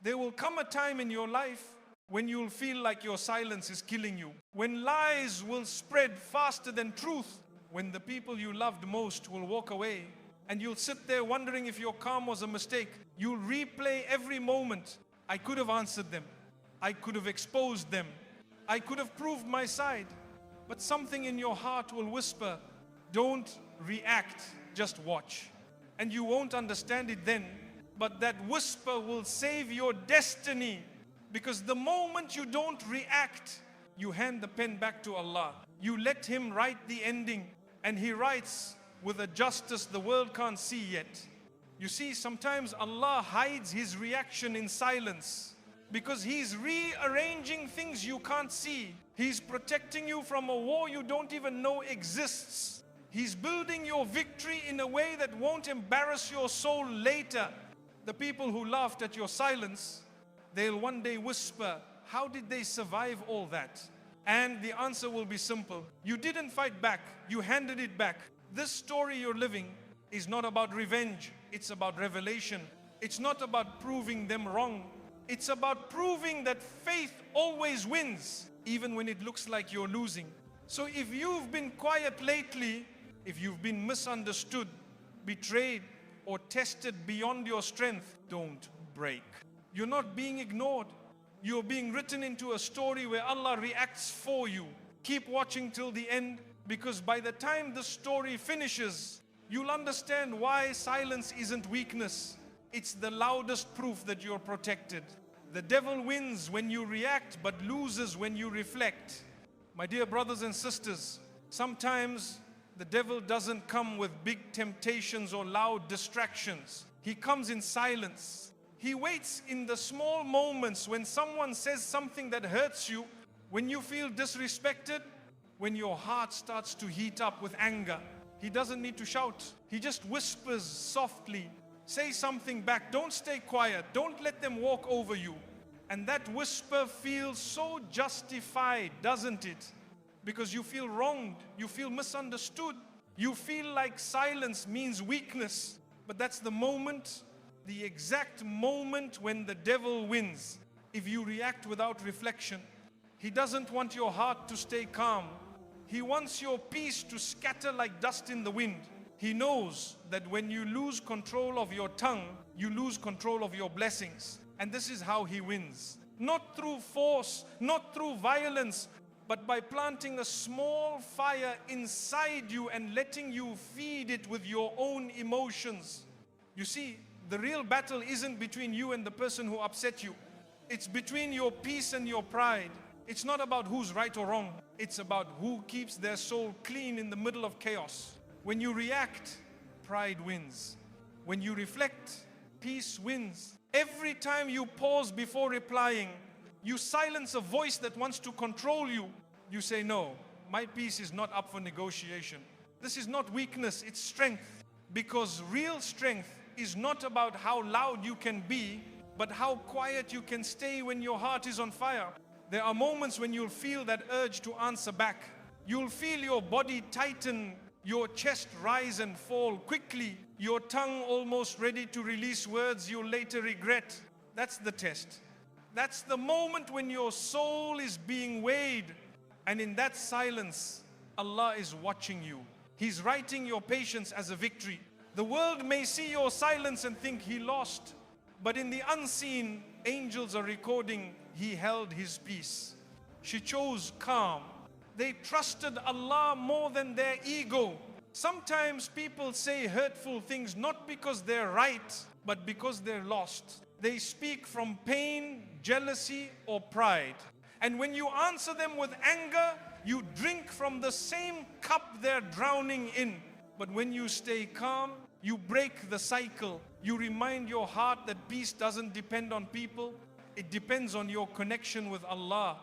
There will come a time in your life when you'll feel like your silence is killing you. When lies will spread faster than truth. When the people you loved most will walk away. And you'll sit there wondering if your calm was a mistake. You'll replay every moment. I could have answered them. I could have exposed them. I could have proved my side. But something in your heart will whisper, don't react, just watch. And you won't understand it then, but that whisper will save your destiny. Because the moment you don't react, you hand the pen back to Allah. You let Him write the ending, and He writes with a justice the world can't see yet. You see, sometimes Allah hides His reaction in silence because He's rearranging things you can't see. He's protecting you from a war you don't even know exists. He's building your victory in a way that won't embarrass your soul later. The people who laughed at your silence, they'll one day whisper, how did they survive all that? And the answer will be simple. You didn't fight back, you handed it back. This story you're living is not about revenge, it's about revelation. It's not about proving them wrong. It's about proving that faith always wins, even when it looks like you're losing. So if you've been quiet lately, if you've been misunderstood, betrayed, or tested beyond your strength, don't break. You're not being ignored. You're being written into a story where Allah reacts for you. Keep watching till the end, because by the time the story finishes, you'll understand why silence isn't weakness. It's the loudest proof that you're protected. The devil wins when you react, but loses when you reflect. My dear brothers and sisters, sometimes the devil doesn't come with big temptations or loud distractions. He comes in silence. He waits in the small moments when someone says something that hurts you, when you feel disrespected, when your heart starts to heat up with anger. He doesn't need to shout. He just whispers softly. Say something back. Don't stay quiet. Don't let them walk over you. And that whisper feels so justified, doesn't it? Because you feel wronged. You feel misunderstood. You feel like silence means weakness. But that's the moment, the exact moment when the devil wins. If you react without reflection, he doesn't want your heart to stay calm. He wants your peace to scatter like dust in the wind. He knows that when you lose control of your tongue, you lose control of your blessings. And this is how he wins. Not through force, not through violence, but by planting a small fire inside you and letting you feed it with your own emotions. You see, the real battle isn't between you and the person who upset you. It's between your peace and your pride. It's not about who's right or wrong. It's about who keeps their soul clean in the middle of chaos. When you react, pride wins. When you reflect, peace wins. Every time you pause before replying, you silence a voice that wants to control you. You say, no, my peace is not up for negotiation. This is not weakness, it's strength. Because real strength is not about how loud you can be, but how quiet you can stay when your heart is on fire. There are moments when you'll feel that urge to answer back. You'll feel your body tighten, your chest rise and fall quickly, your tongue almost ready to release words you'll later regret. That's the test. That's the moment when your soul is being weighed. And in that silence, Allah is watching you. He's writing your patience as a victory. The world may see your silence and think he lost. But in the unseen, angels are recording he held his peace. She chose calm. They trusted Allah more than their ego. Sometimes people say hurtful things not because they're right, but because they're lost. They speak from pain, jealousy, or pride. And when you answer them with anger, you drink from the same cup they're drowning in. But when you stay calm, you break the cycle. You remind your heart that peace doesn't depend on people. It depends on your connection with Allah.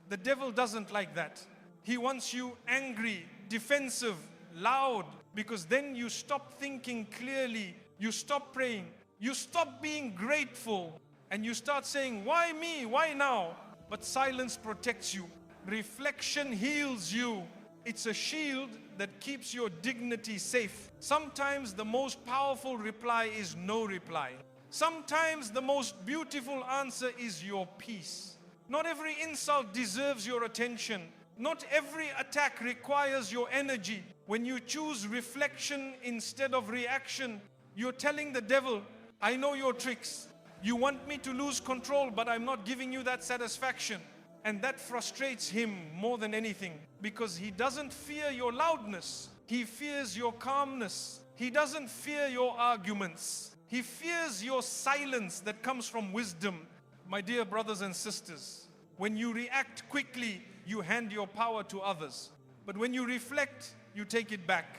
The devil doesn't like that. He wants you angry, defensive, loud, because then you stop thinking clearly. You stop praying. You stop being grateful. And you start saying, why me? Why now? But silence protects you. Reflection heals you. It's a shield that keeps your dignity safe. Sometimes the most powerful reply is no reply. Sometimes the most beautiful answer is your peace. Not every insult deserves your attention. Not every attack requires your energy. When you choose reflection instead of reaction, you're telling the devil, I know your tricks. You want me to lose control, but I'm not giving you that satisfaction. And that frustrates him more than anything, because he doesn't fear your loudness. He fears your calmness. He doesn't fear your arguments. He fears your silence that comes from wisdom. My dear brothers and sisters, when you react quickly, you hand your power to others. But when you reflect, you take it back.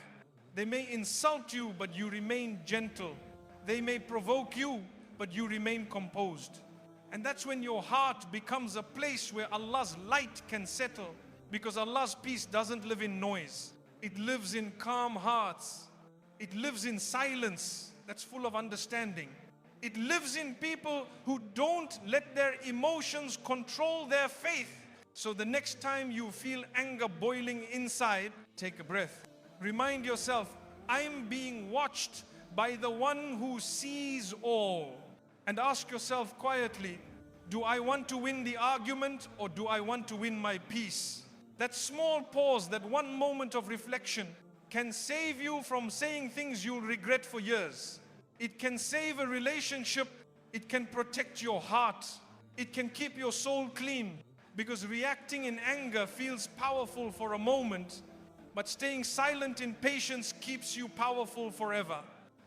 They may insult you, but you remain gentle. They may provoke you, but you remain composed. And that's when your heart becomes a place where Allah's light can settle, because Allah's peace doesn't live in noise. It lives in calm hearts. It lives in silence that's full of understanding. It lives in people who don't let their emotions control their faith. So the next time you feel anger boiling inside, take a breath. Remind yourself, I'm being watched by the one who sees all. And ask yourself quietly, do I want to win the argument, or do I want to win my peace? That small pause, that one moment of reflection can save you from saying things you'll regret for years. It can save a relationship. It can protect your heart. It can keep your soul clean, because reacting in anger feels powerful for a moment, but staying silent in patience keeps you powerful forever.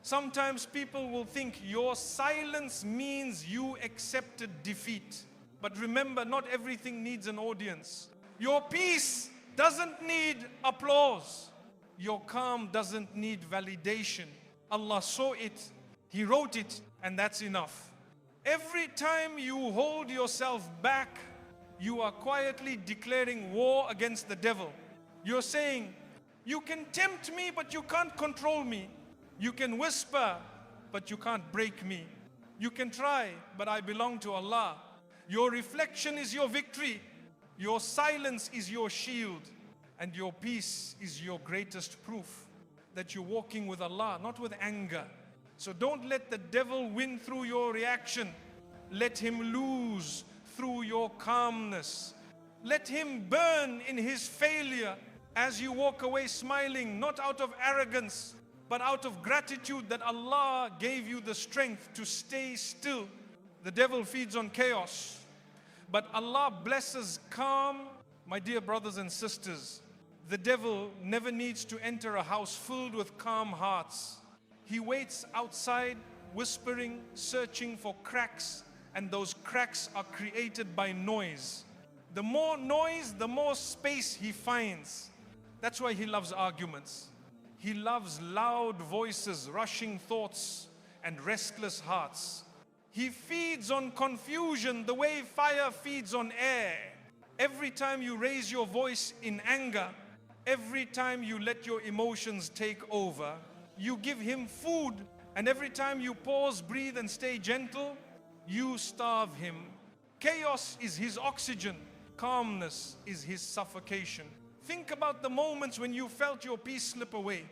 Sometimes people will think your silence means you accepted defeat. But remember, not everything needs an audience. Your peace doesn't need applause. Your calm doesn't need validation. Allah saw it, He wrote it, and that's enough. Every time you hold yourself back, you are quietly declaring war against the devil. You're saying, you can tempt me, but you can't control me. You can whisper, but you can't break me. You can try, but I belong to Allah. Your reflection is your victory. Your silence is your shield. And your peace is your greatest proof that you're walking with Allah, not with anger. So don't let the devil win through your reaction. Let him lose through your calmness. Let him burn in his failure as you walk away smiling, not out of arrogance, but out of gratitude that Allah gave you the strength to stay still. The devil feeds on chaos, but Allah blesses calm. My dear brothers and sisters, the devil never needs to enter a house filled with calm hearts. He waits outside, whispering, searching for cracks, and those cracks are created by noise. The more noise, the more space he finds. That's why he loves arguments. He loves loud voices, rushing thoughts, and restless hearts. He feeds on confusion the way fire feeds on air. Every time you raise your voice in anger, every time you let your emotions take over, you give him food. And every time you pause, breathe, and stay gentle, you starve him. Chaos is his oxygen. Calmness is his suffocation. Think about the moments when you felt your peace slip away.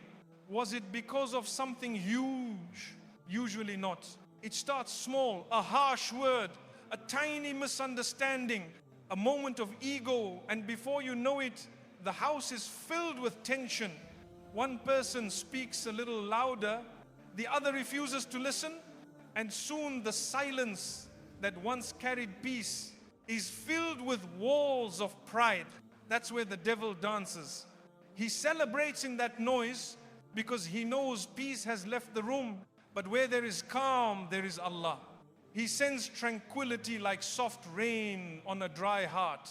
Was it because of something huge? Usually not. It starts small, a harsh word, a tiny misunderstanding, a moment of ego, and before you know it, the house is filled with tension. One person speaks a little louder, the other refuses to listen, and soon the silence that once carried peace is filled with walls of pride. That's where the devil dances. He celebrates in that noise because he knows peace has left the room. But where there is calm, there is Allah. He sends tranquility like soft rain on a dry heart.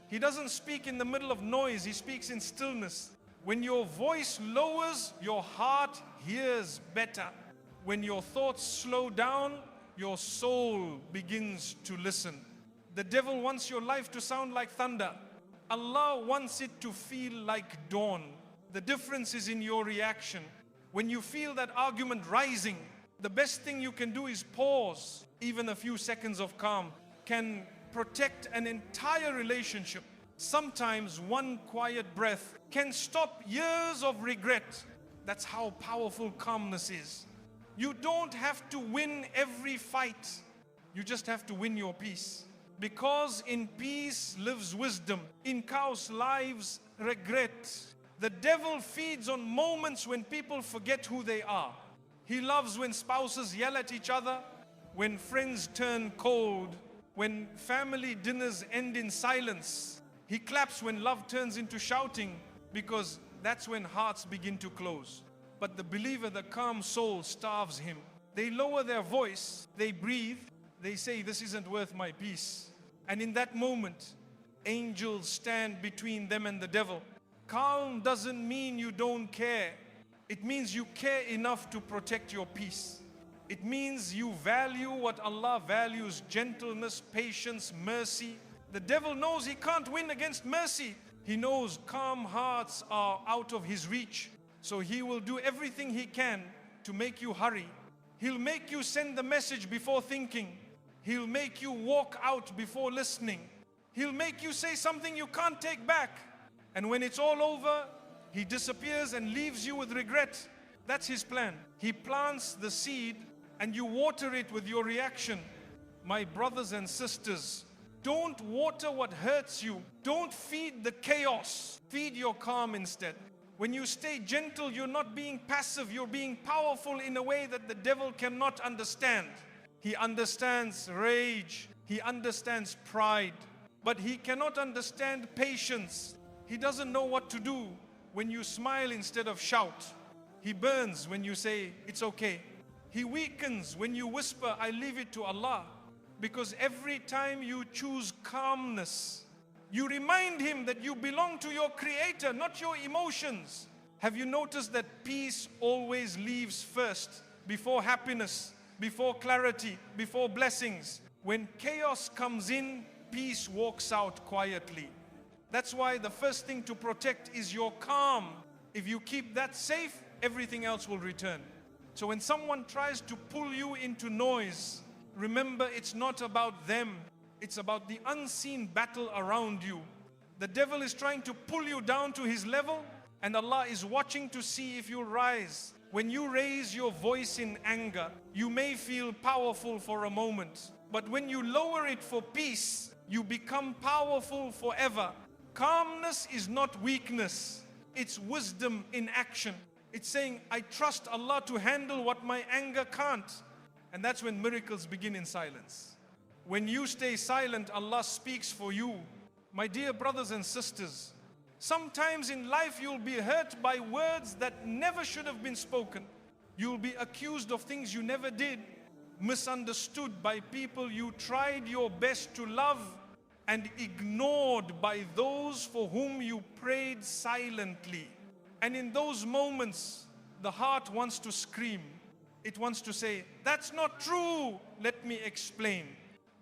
He doesn't speak in the middle of noise, he speaks in stillness. When your voice lowers, your heart hears better. When your thoughts slow down, your soul begins to listen. The devil wants your life to sound like thunder. Allah wants it to feel like dawn. The difference is in your reaction. When you feel that argument rising, the best thing you can do is pause. Even a few seconds of calm can protect an entire relationship. Sometimes one quiet breath can stop years of regret. That's how powerful calmness is. You don't have to win every fight. You just have to win your peace. Because in peace lives wisdom. In chaos lives regret. The devil feeds on moments when people forget who they are. He loves when spouses yell at each other, when friends turn cold, when family dinners end in silence. He claps when love turns into shouting, because that's when hearts begin to close. But the believer, the calm soul, starves him. They lower their voice, they breathe, they say, this isn't worth my peace. And in that moment, angels stand between them and the devil. Calm doesn't mean you don't care. It means you care enough to protect your peace. It means you value what Allah values: gentleness, patience, mercy. The devil knows he can't win against mercy. He knows calm hearts are out of his reach. So he will do everything he can to make you hurry. He'll make you send the message before thinking. He'll make you walk out before listening. He'll make you say something you can't take back. And when it's all over, he disappears and leaves you with regret. That's his plan. He plants the seed and you water it with your reaction. My brothers and sisters, don't water what hurts you. Don't feed the chaos. Feed your calm instead. When you stay gentle, you're not being passive. You're being powerful in a way that the devil cannot understand. He understands rage. He understands pride. But he cannot understand patience. He doesn't know what to do when you smile instead of shout. He burns when you say, it's okay. He weakens when you whisper, I leave it to Allah. Because every time you choose calmness, you remind him that you belong to your Creator, not your emotions. Have you noticed that peace always leaves first, before happiness, before clarity, before blessings? When chaos comes in, peace walks out quietly. That's why the first thing to protect is your calm. If you keep that safe, everything else will return. So when someone tries to pull you into noise, remember it's not about them. It's about the unseen battle around you. The devil is trying to pull you down to his level, and Allah is watching to see if you'll rise. When you raise your voice in anger, you may feel powerful for a moment. But when you lower it for peace, you become powerful forever. Calmness is not weakness. It's wisdom in action. It's saying, I trust Allah to handle what my anger can't. And that's when miracles begin in silence. When you stay silent, Allah speaks for you. My dear brothers and sisters, sometimes in life you'll be hurt by words that never should have been spoken. You'll be accused of things you never did, misunderstood by people you tried your best to love, and ignored by those for whom you prayed silently. And in those moments, the heart wants to scream. It wants to say, that's not true, let me explain.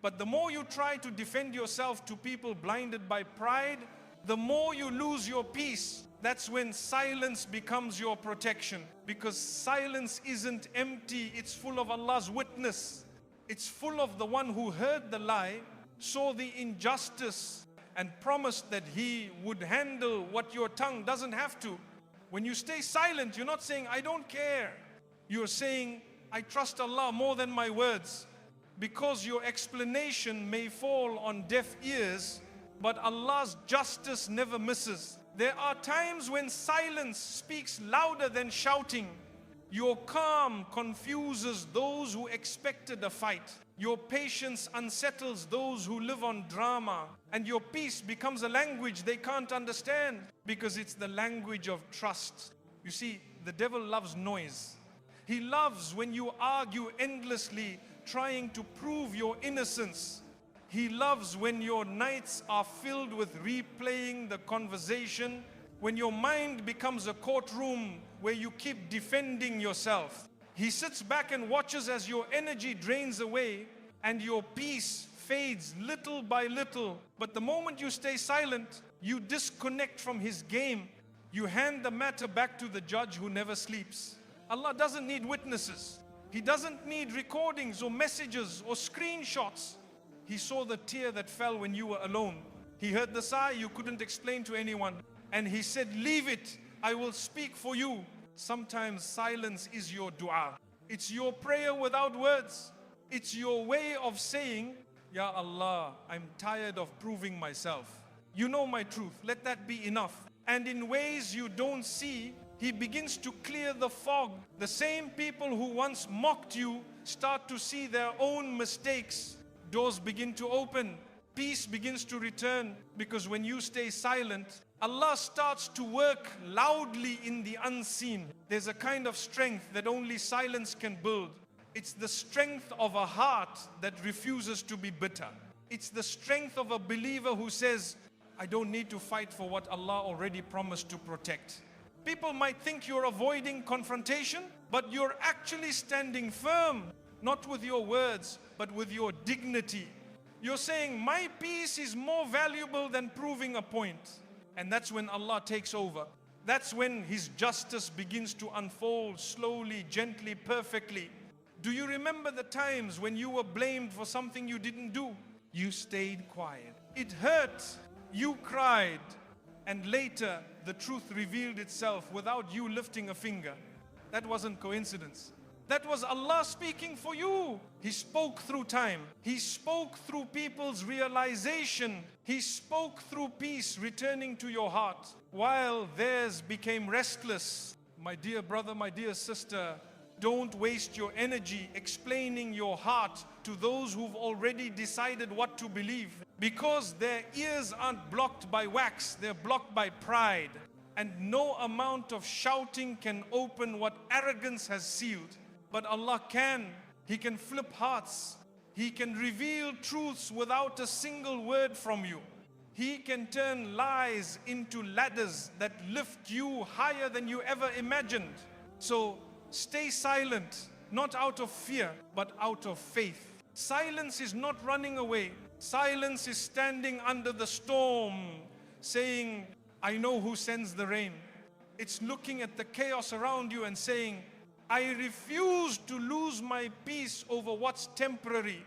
But the more you try to defend yourself to people blinded by pride, the more you lose your peace. That's when silence becomes your protection. Because silence isn't empty, it's full of Allah's witness. It's full of the one who heard the lie, saw the injustice, and promised that he would handle what your tongue doesn't have to. When you stay silent, you're not saying, I don't care. You're saying, I trust Allah more than my words. Because your explanation may fall on deaf ears, but Allah's justice never misses. There are times when silence speaks louder than shouting. Your calm confuses those who expected a fight. Your patience unsettles those who live on drama. And your peace becomes a language they can't understand, because it's the language of trust. You see, the devil loves noise. He loves when you argue endlessly, trying to prove your innocence. He loves when your nights are filled with replaying the conversation, when your mind becomes a courtroom where you keep defending yourself. He sits back and watches as your energy drains away and your peace fades little by little. But the moment you stay silent, you disconnect from his game. You hand the matter back to the judge who never sleeps. Allah doesn't need witnesses. He doesn't need recordings or messages or screenshots. He saw the tear that fell when you were alone. He heard the sigh you couldn't explain to anyone. And he said, leave it, I will speak for you. Sometimes silence is your dua. It's your prayer without words. It's your way of saying, Ya Allah, I'm tired of proving myself. You know my truth. Let that be enough. And in ways you don't see, He begins to clear the fog. The same people who once mocked you start to see their own mistakes. Doors begin to open. Peace begins to return, because when you stay silent, Allah starts to work loudly in the unseen. There's a kind of strength that only silence can build. It's the strength of a heart that refuses to be bitter. It's the strength of a believer who says, I don't need to fight for what Allah already promised to protect. People might think you're avoiding confrontation, but you're actually standing firm, not with your words, but with your dignity. You're saying, my peace is more valuable than proving a point. And that's when Allah takes over. That's when His justice begins to unfold slowly, gently, perfectly. Do you remember the times when you were blamed for something you didn't do? You stayed quiet. It hurt. You cried. And later, the truth revealed itself without you lifting a finger. That wasn't coincidence. That was Allah speaking for you. He spoke through time. He spoke through people's realization. He spoke through peace returning to your heart, while theirs became restless. My dear brother, my dear sister, don't waste your energy explaining your heart to those who've already decided what to believe, because their ears aren't blocked by wax, they're blocked by pride. And no amount of shouting can open what arrogance has sealed. But Allah can. He can flip hearts. He can reveal truths without a single word from you. He can turn lies into ladders that lift you higher than you ever imagined. So stay silent, not out of fear, but out of faith. Silence is not running away. Silence is standing under the storm, saying, I know who sends the rain. It's looking at the chaos around you and saying, I refuse to lose my peace over what's temporary.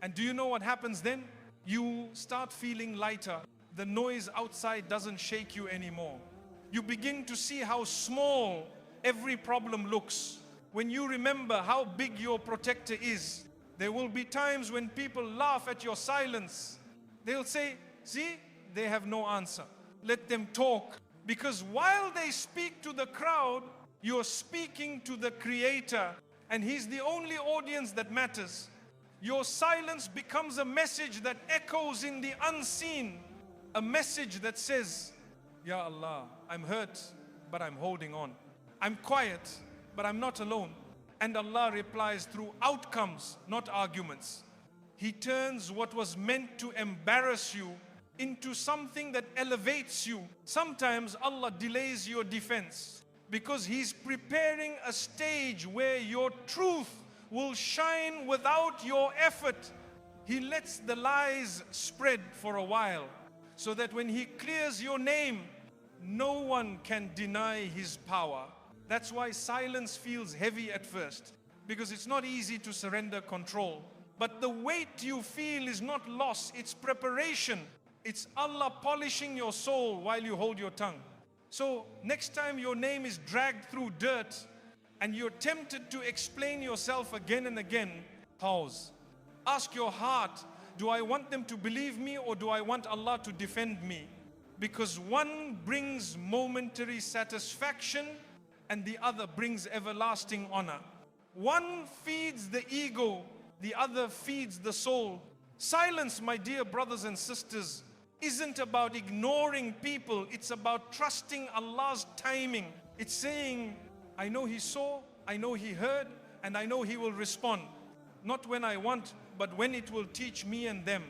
And do you know what happens then? You start feeling lighter. The noise outside doesn't shake you anymore. You begin to see how small every problem looks. When you remember how big your protector is, there will be times when people laugh at your silence. They'll say, see, they have no answer. Let them talk. Because while they speak to the crowd, you're speaking to the Creator, and He's the only audience that matters. Your silence becomes a message that echoes in the unseen, a message that says, Ya Allah, I'm hurt, but I'm holding on. I'm quiet, but I'm not alone. And Allah replies through outcomes, not arguments. He turns what was meant to embarrass you into something that elevates you. Sometimes Allah delays your defense, because He's preparing a stage where your truth will shine without your effort. He lets the lies spread for a while, so that when He clears your name, no one can deny His power. That's why silence feels heavy at first, because it's not easy to surrender control. But the weight you feel is not loss, it's preparation. It's Allah polishing your soul while you hold your tongue. So next time your name is dragged through dirt and you're tempted to explain yourself again and again, pause. Ask your heart, do I want them to believe me, or do I want Allah to defend me? Because one brings momentary satisfaction and the other brings everlasting honor. One feeds the ego, the other feeds the soul. Silence, my dear brothers and sisters, isn't about ignoring people. It's about trusting Allah's timing. It's saying, I know He saw, I know He heard, and I know He will respond. Not when I want, but when it will teach me and them.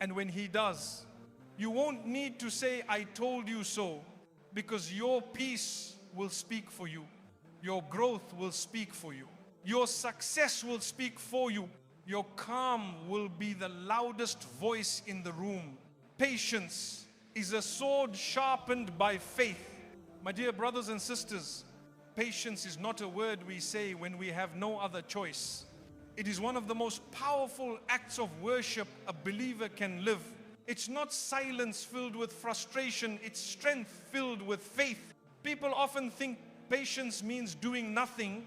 And when He does, you won't need to say, I told you so, because your peace will speak for you. Your growth will speak for you. Your success will speak for you. Your calm will be the loudest voice in the room. Patience is a sword sharpened by faith. My dear brothers and sisters, patience is not a word we say when we have no other choice. It is one of the most powerful acts of worship a believer can live. It's not silence filled with frustration, it's strength filled with faith. People often think patience means doing nothing,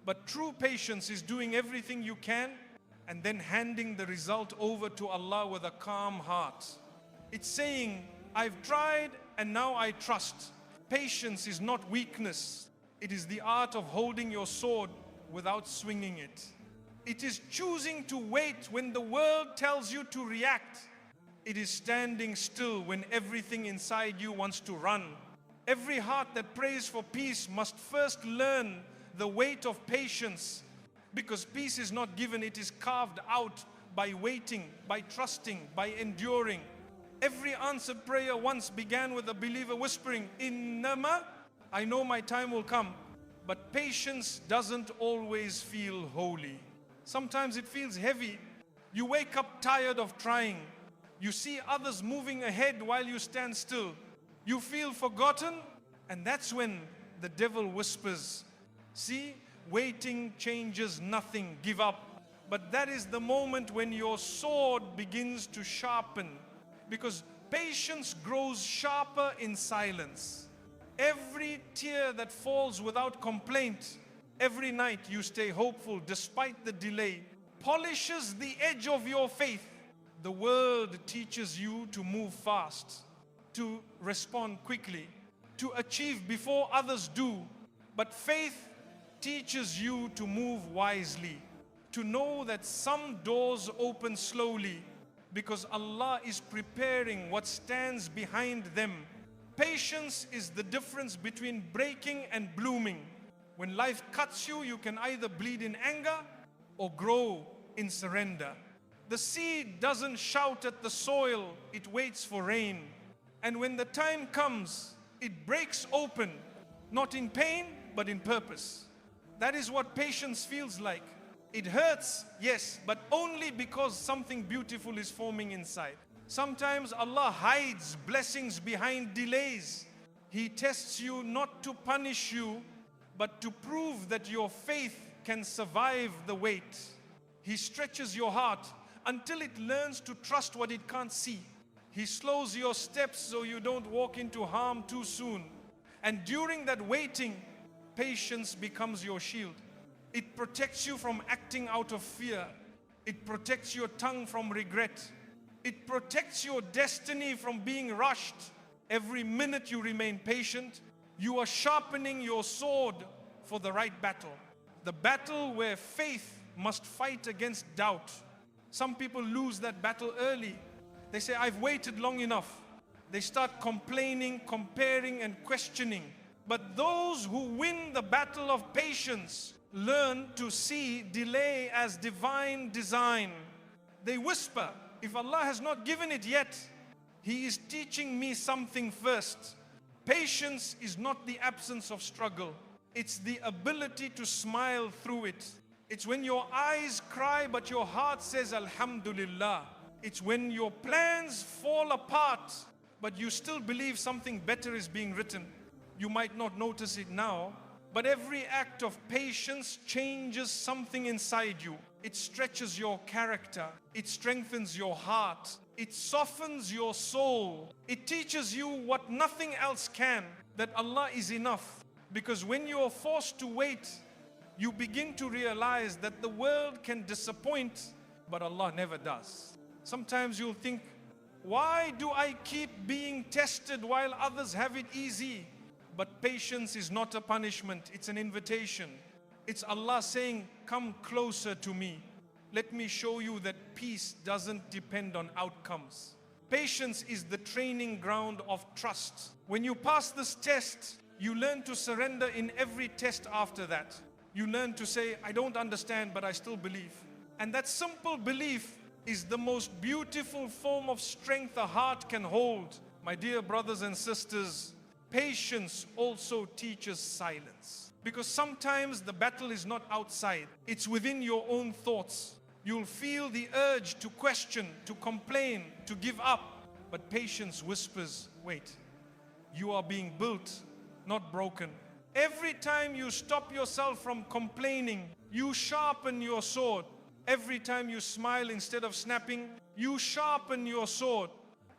But true patience is doing everything you can and then handing the result over to Allah with a calm heart. It's saying, I've tried and now I trust. Patience is not weakness. It is the art of holding your sword without swinging it. It is choosing to wait when the world tells you to react. It is standing still when everything inside you wants to run. Every heart that prays for peace must first learn the weight of patience, because peace is not given, it is carved out by waiting, by trusting, by enduring. Every answered prayer once began with a believer whispering, Innama, I know my time will come. But patience doesn't always feel holy. Sometimes it feels heavy. You wake up tired of trying. You see others moving ahead while you stand still. You feel forgotten, and that's when the devil whispers, see, waiting changes nothing, give up. But that is the moment when your sword begins to sharpen, because patience grows sharper in silence. Every tear that falls without complaint, every night you stay hopeful despite the delay, polishes the edge of your faith. The world teaches you to move fast, to respond quickly, to achieve before others do. But faith teaches you to move wisely, to know that some doors open slowly because Allah is preparing what stands behind them. Patience is the difference between breaking and blooming. When life cuts you, you can either bleed in anger or grow in surrender. The seed doesn't shout at the soil, it waits for rain. And when the time comes, it breaks open, not in pain, but in purpose. That is what patience feels like. It hurts, yes, but only because something beautiful is forming inside. Sometimes Allah hides blessings behind delays. He tests you not to punish you, but to prove that your faith can survive the wait. He stretches your heart until it learns to trust what it can't see. He slows your steps so you don't walk into harm too soon. And during that waiting, patience becomes your shield. It protects you from acting out of fear. It protects your tongue from regret. It protects your destiny from being rushed. Every minute you remain patient, you are sharpening your sword for the right battle. The battle where faith must fight against doubt. Some people lose that battle early. They say, I've waited long enough. They start complaining, comparing, and questioning. But those who win the battle of patience learn to see delay as divine design. They whisper, if Allah has not given it yet, He is teaching me something first. Patience is not the absence of struggle. It's the ability to smile through it. It's when your eyes cry but your heart says Alhamdulillah. It's when your plans fall apart but you still believe something better is being written. You might not notice it now, but every act of patience changes something inside you. It stretches your character. It strengthens your heart. It softens your soul. It teaches you what nothing else can, that Allah is enough. Because when you are forced to wait, you begin to realize that the world can disappoint, but Allah never does. Sometimes you'll think, why do I keep being tested while others have it easy? But patience is not a punishment, it's an invitation. It's Allah saying, come closer to me. Let me show you that peace doesn't depend on outcomes. Patience is the training ground of trust. When you pass this test, you learn to surrender in every test after that. You learn to say, I don't understand, but I still believe. And that simple belief is the most beautiful form of strength a heart can hold. My dear brothers and sisters, patience also teaches silence. Because sometimes the battle is not outside, it's within your own thoughts. You'll feel the urge to question, to complain, to give up. But patience whispers, wait, you are being built, not broken. Every time you stop yourself from complaining, you sharpen your sword. Every time you smile instead of snapping, you sharpen your sword.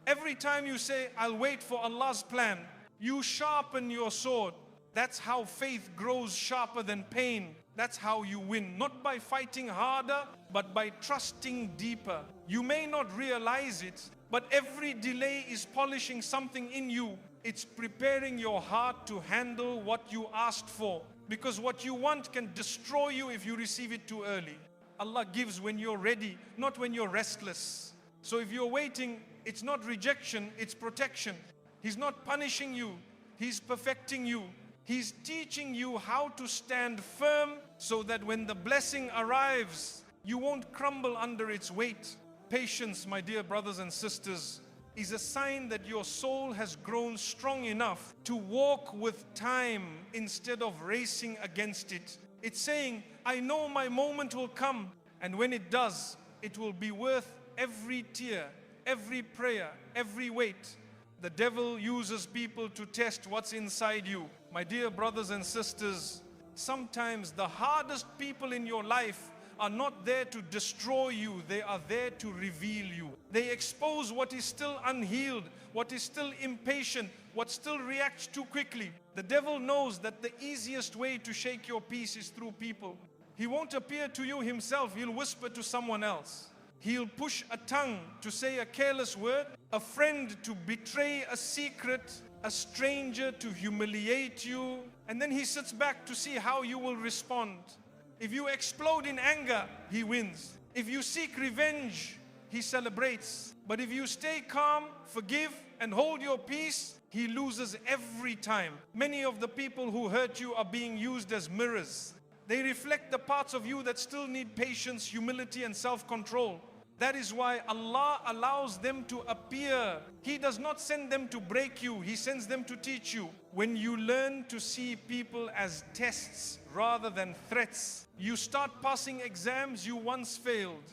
Every time you say, I'll wait for Allah's plan, you sharpen your sword. That's how faith grows sharper than pain. That's how you win. Not by fighting harder, but by trusting deeper. You may not realize it, but every delay is polishing something in you. It's preparing your heart to handle what you asked for. Because what you want can destroy you if you receive it too early. Allah gives when you're ready, not when you're restless. So if you're waiting, it's not rejection, it's protection. He's not punishing you, He's perfecting you. He's teaching you how to stand firm so that when the blessing arrives, you won't crumble under its weight. Patience, my dear brothers and sisters, is a sign that your soul has grown strong enough to walk with time instead of racing against it. It's saying, I know my moment will come, and when it does, it will be worth every tear, every prayer, every wait. The devil uses people to test what's inside you. My dear brothers and sisters, sometimes the hardest people in your life are not there to destroy you, they are there to reveal you. They expose what is still unhealed, what is still impatient, what still reacts too quickly. The devil knows that the easiest way to shake your peace is through people. He won't appear to you himself, he'll whisper to someone else. He'll push a tongue to say a careless word, a friend to betray a secret, a stranger to humiliate you, and then he sits back to see how you will respond. If you explode in anger, he wins. If you seek revenge, he celebrates. But if you stay calm, forgive, and hold your peace, he loses every time. Many of the people who hurt you are being used as mirrors. They reflect the parts of you that still need patience, humility, and self-control. That is why Allah allows them to appear. He does not send them to break you, He sends them to teach you. When you learn to see people as tests rather than threats, you start passing exams you once failed.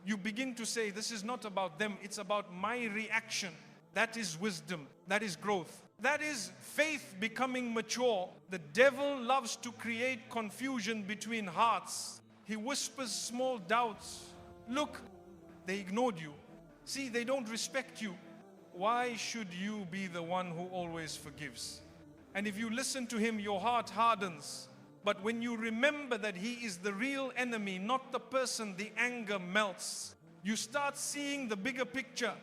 You begin to say, this is not about them, it's about my reaction. That is wisdom, that is growth. That is faith becoming mature. The devil loves to create confusion between hearts. He whispers small doubts. Look, they ignored you. See, they don't respect you. Why should you be the one who always forgives? And if you listen to him, your heart hardens. But when you remember that he is the real enemy, not the person, the anger melts. You start seeing the bigger picture.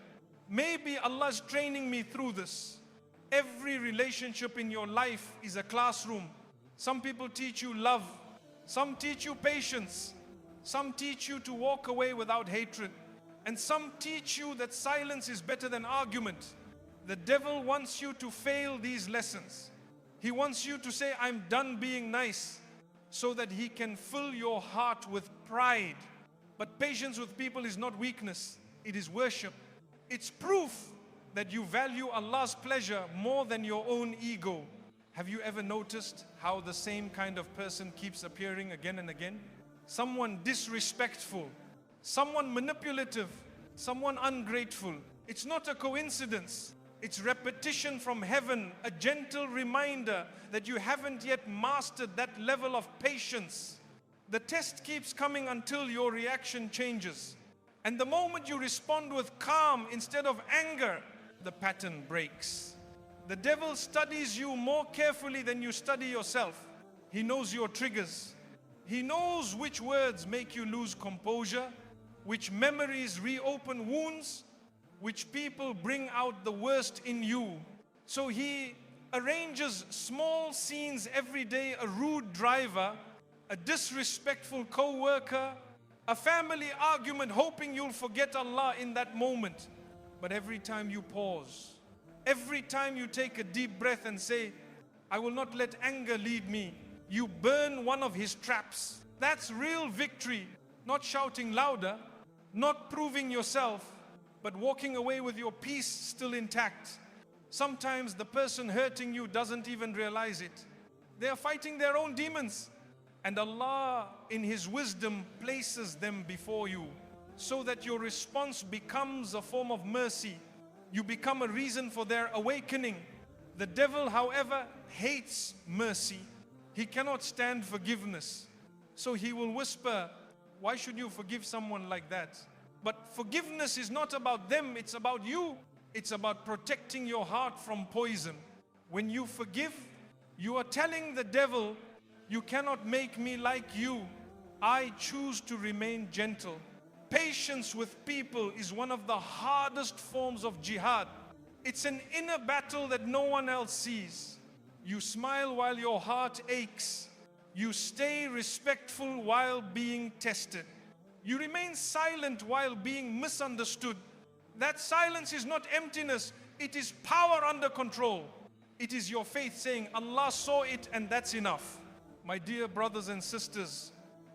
Maybe Allah is training me through this. Every relationship in your life is a classroom. Some people teach you love. Some teach you patience. Some teach you to walk away without hatred. And some teach you that silence is better than argument. The devil wants you to fail these lessons. He wants you to say, I'm done being nice, so that he can fill your heart with pride. But patience with people is not weakness, it is worship. It's proof that you value Allah's pleasure more than your own ego. Have you ever noticed how the same kind of person keeps appearing again and again? Someone disrespectful, someone manipulative, someone ungrateful. It's not a coincidence. It's repetition from heaven, a gentle reminder that you haven't yet mastered that level of patience. The test keeps coming until your reaction changes. And the moment you respond with calm instead of anger, the pattern breaks. The devil studies you more carefully than you study yourself. He knows your triggers. He knows which words make you lose composure, which memories reopen wounds, which people bring out the worst in you. So he arranges small scenes every day, a rude driver, a disrespectful co-worker, a family argument, hoping you'll forget Allah in that moment. But every time you pause, every time you take a deep breath and say, I will not let anger lead me, you burn one of his traps. That's real victory. Not shouting louder, not proving yourself, but walking away with your peace still intact. Sometimes the person hurting you doesn't even realize it. They are fighting their own demons. And Allah, in His wisdom, places them before you so that your response becomes a form of mercy. You become a reason for their awakening. The devil, however, hates mercy. He cannot stand forgiveness. So he will whisper, why should you forgive someone like that? But forgiveness is not about them, it's about you. It's about protecting your heart from poison. When you forgive, You are telling the devil, you cannot make me like you. I choose to remain gentle. Patience with people is one of the hardest forms of jihad. It's an inner battle that no one else sees. You smile while your heart aches. You stay respectful while being tested. You remain silent while being misunderstood. That silence is not emptiness, it is power under control. It is your faith saying, Allah saw it and that's enough. My dear brothers and sisters,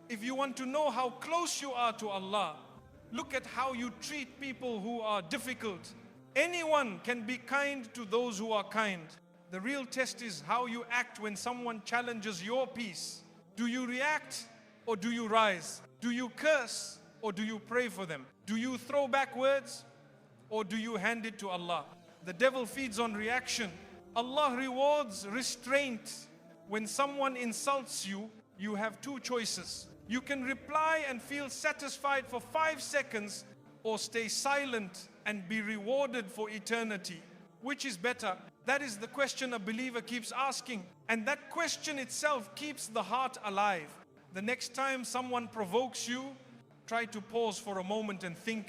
if you want to know how close you are to Allah, look at how you treat people who are difficult. Anyone can be kind to those who are kind. The real test is how you act when someone challenges your peace. Do you react or do you rise? Do you curse or do you pray for them? Do you throw back words or do you hand it to Allah? The devil feeds on reaction. Allah rewards restraint. When someone insults you, you have two choices. You can reply and feel satisfied for 5 seconds, or stay silent and be rewarded for eternity. Which is better? That is the question a believer keeps asking. And that question itself keeps the heart alive. The next time someone provokes you, try to pause for a moment and think,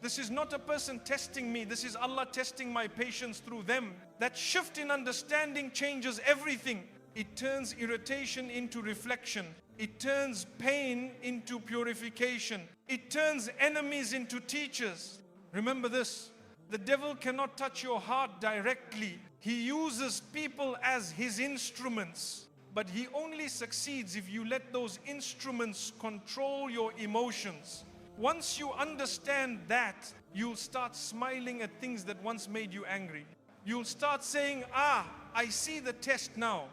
this is not a person testing me, this is Allah testing my patience through them. That shift in understanding changes everything. It turns irritation into reflection. It turns pain into purification. It turns enemies into teachers. Remember this, the devil cannot touch your heart directly. He uses people as his instruments. But he only succeeds if you let those instruments control your emotions. Once you understand that, you'll start smiling at things that once made you angry. You'll start saying, I see the test now.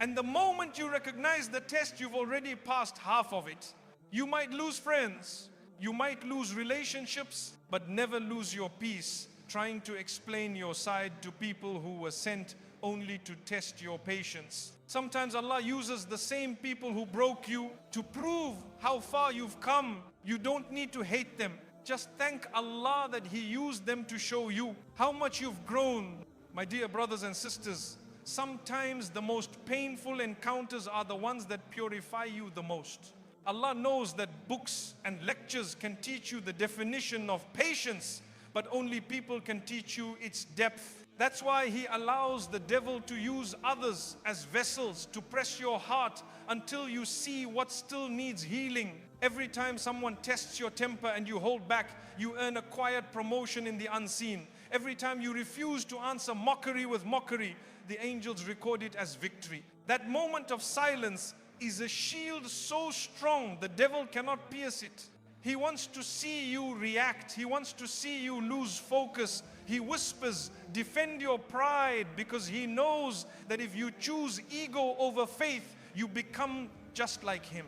And the moment you recognize the test, you've already passed half of it. You might lose friends, you might lose relationships, but never lose your peace trying to explain your side to people who were sent only to test your patience. Sometimes Allah uses the same people who broke you to prove how far you've come. You don't need to hate them. Just thank Allah that He used them to show you how much you've grown. My dear brothers and sisters, sometimes the most painful encounters are the ones that purify you the most. Allah knows that books and lectures can teach you the definition of patience, but only people can teach you its depth. That's why He allows the devil to use others as vessels to press your heart until you see what still needs healing. Every time someone tests your temper and you hold back, you earn a quiet promotion in the unseen. Every time you refuse to answer mockery with mockery, the angels record it as victory. That moment of silence is a shield so strong the devil cannot pierce it. He wants to see you react. He wants to see you lose focus. He whispers, defend your pride, because he knows that if you choose ego over faith, you become just like him.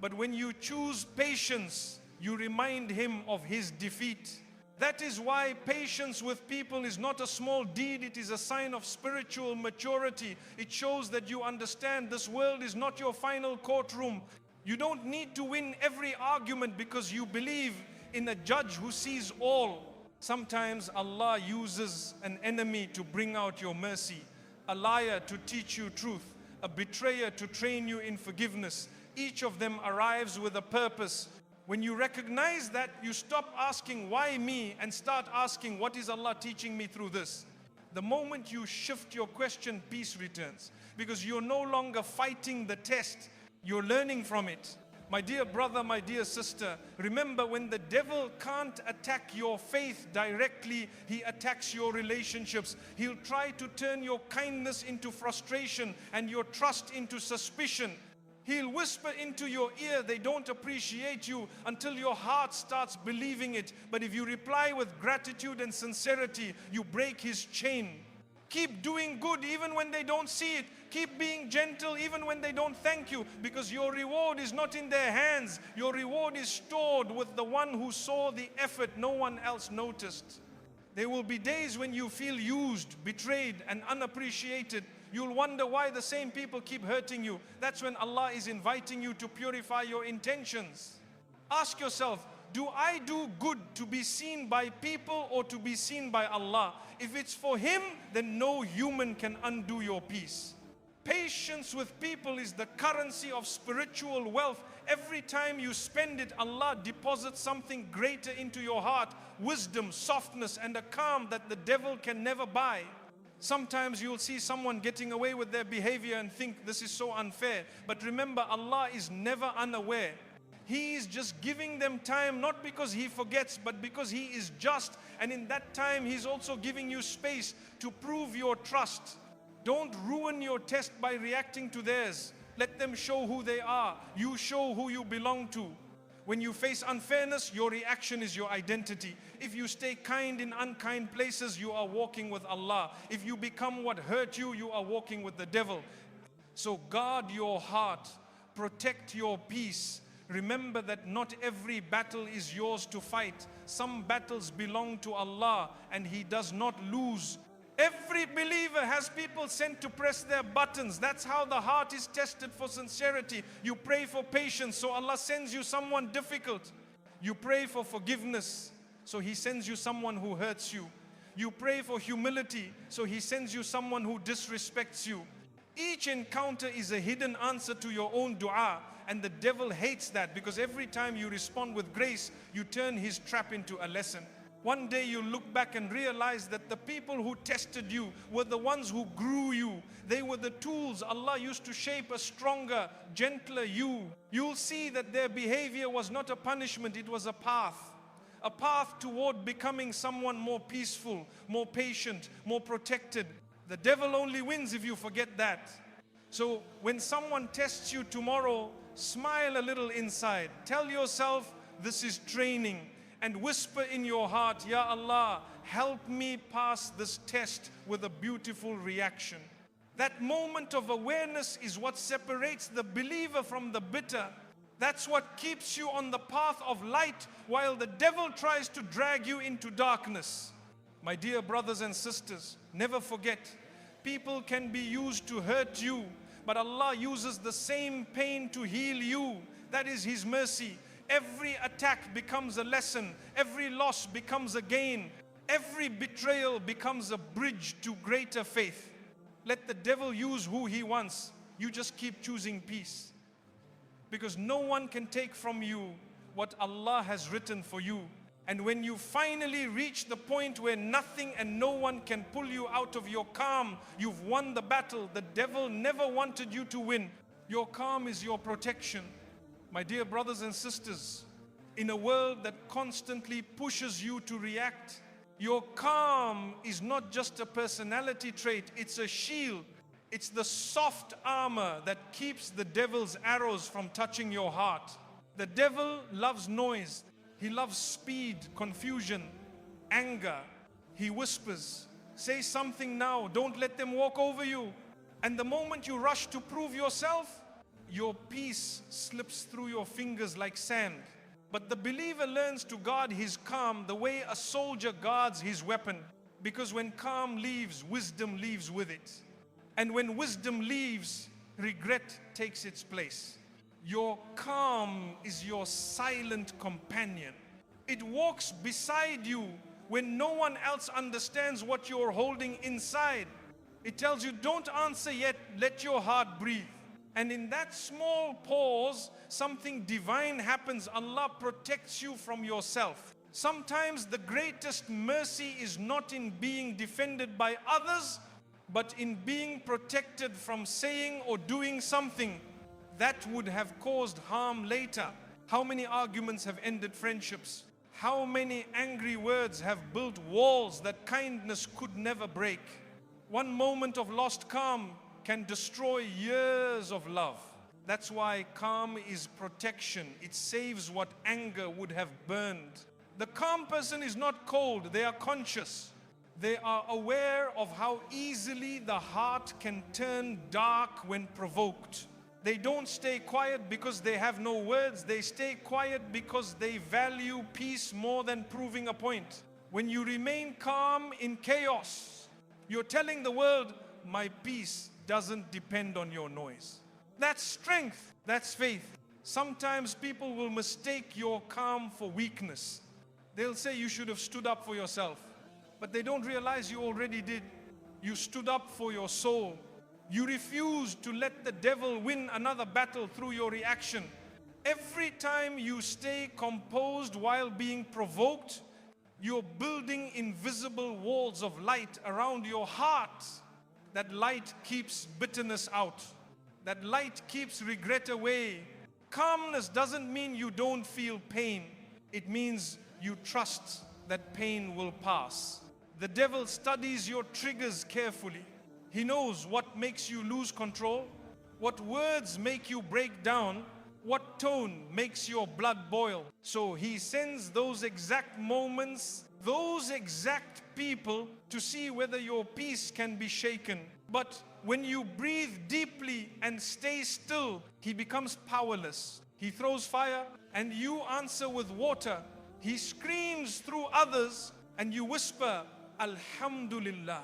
But when you choose patience, you remind him of his defeat. That is why patience with people is not a small deed, it is a sign of spiritual maturity. It shows that you understand this world is not your final courtroom. You don't need to win every argument because you believe in a judge who sees all. Sometimes Allah uses an enemy to bring out your mercy, a liar to teach you truth, a betrayer to train you in forgiveness. Each of them arrives with a purpose. When you recognize that, you stop asking, why me? And start asking, what is Allah teaching me through this? The moment you shift your question, peace returns. Because you're no longer fighting the test, you're learning from it. My dear brother, my dear sister, remember, when the devil can't attack your faith directly, he attacks your relationships. He'll try to turn your kindness into frustration and your trust into suspicion. He'll whisper into your ear, they don't appreciate you, until your heart starts believing it. But if you reply with gratitude and sincerity, you break his chain. Keep doing good even when they don't see it. Keep being gentle even when they don't thank you, because your reward is not in their hands. Your reward is stored with the one who saw the effort no one else noticed. There will be days when you feel used, betrayed, and unappreciated. You'll wonder why the same people keep hurting you. That's when Allah is inviting you to purify your intentions. Ask yourself, do I do good to be seen by people or to be seen by Allah? If it's for Him, then no human can undo your peace. Patience with people is the currency of spiritual wealth. Every time you spend it, Allah deposits something greater into your heart. Wisdom, softness, and a calm that the devil can never buy. Sometimes you'll see someone getting away with their behavior and think this is so unfair. But remember, Allah is never unaware. He is just giving them time, not because He forgets, but because He is just. And in that time, He's also giving you space to prove your trust. Don't ruin your test by reacting to theirs. Let them show who they are. You show who you belong to. When you face unfairness, your reaction is your identity. If you stay kind in unkind places, you are walking with Allah. If you become what hurt you, you are walking with the devil. So guard your heart. Protect your peace. Remember that not every battle is yours to fight. Some battles belong to Allah and He does not lose. Every believer has people sent to press their buttons. That's how the heart is tested for sincerity. You pray for patience, so Allah sends you someone difficult. You pray for forgiveness, so He sends you someone who hurts you. You pray for humility, so He sends you someone who disrespects you. Each encounter is a hidden answer to your own dua, and the devil hates that, because every time you respond with grace, you turn his trap into a lesson. One day you'll look back and realize that the people who tested you were the ones who grew you. They were the tools Allah used to shape a stronger, gentler you. You'll see that their behavior was not a punishment, it was a path. A path toward becoming someone more peaceful, more patient, more protected. The devil only wins if you forget that. So when someone tests you tomorrow, smile a little inside. Tell yourself, this is training. And whisper in your heart, Ya Allah, help me pass this test with a beautiful reaction. That moment of awareness is what separates the believer from the bitter. That's what keeps you on the path of light while the devil tries to drag you into darkness. My dear brothers and sisters, never forget, people can be used to hurt you, but Allah uses the same pain to heal you. That is His mercy. Every attack becomes a lesson. Every loss becomes a gain. Every betrayal becomes a bridge to greater faith. Let the devil use who he wants. You just keep choosing peace. Because no one can take from you what Allah has written for you. And when you finally reach the point where nothing and no one can pull you out of your calm, you've won the battle. The devil never wanted you to win. Your calm is your protection. My dear brothers and sisters, in a world that constantly pushes you to react, your calm is not just a personality trait, it's a shield. It's the soft armor that keeps the devil's arrows from touching your heart. The devil loves noise. He loves speed, confusion, anger. He whispers, say something now, don't let them walk over you. And the moment you rush to prove yourself, your peace slips through your fingers like sand. But the believer learns to guard his calm the way a soldier guards his weapon. Because when calm leaves, wisdom leaves with it. And when wisdom leaves, regret takes its place. Your calm is your silent companion. It walks beside you when no one else understands what you're holding inside. It tells you, don't answer yet, let your heart breathe. And in that small pause, something divine happens. Allah protects you from yourself. Sometimes the greatest mercy is not in being defended by others, but in being protected from saying or doing something that would have caused harm later. How many arguments have ended friendships? How many angry words have built walls that kindness could never break? One moment of lost calm can destroy years of love. That's why calm is protection. It saves what anger would have burned. The calm person is not cold, they are conscious. They are aware of how easily the heart can turn dark when provoked. They don't stay quiet because they have no words. They stay quiet because they value peace more than proving a point. When you remain calm in chaos, you're telling the world, my peace doesn't depend on your noise. That's strength. That's faith. Sometimes people will mistake your calm for weakness. They'll say you should have stood up for yourself. But they don't realize you already did. You stood up for your soul. You refuse to let the devil win another battle through your reaction. Every time you stay composed while being provoked, you're building invisible walls of light around your heart. That light keeps bitterness out. That light keeps regret away. Calmness doesn't mean you don't feel pain. It means you trust that pain will pass. The devil studies your triggers carefully. He knows what makes you lose control, what words make you break down, what tone makes your blood boil. So he sends those exact moments, those exact people to see whether your peace can be shaken. But when you breathe deeply and stay still, he becomes powerless. He throws fire and you answer with water. He screams through others and you whisper, Alhamdulillah.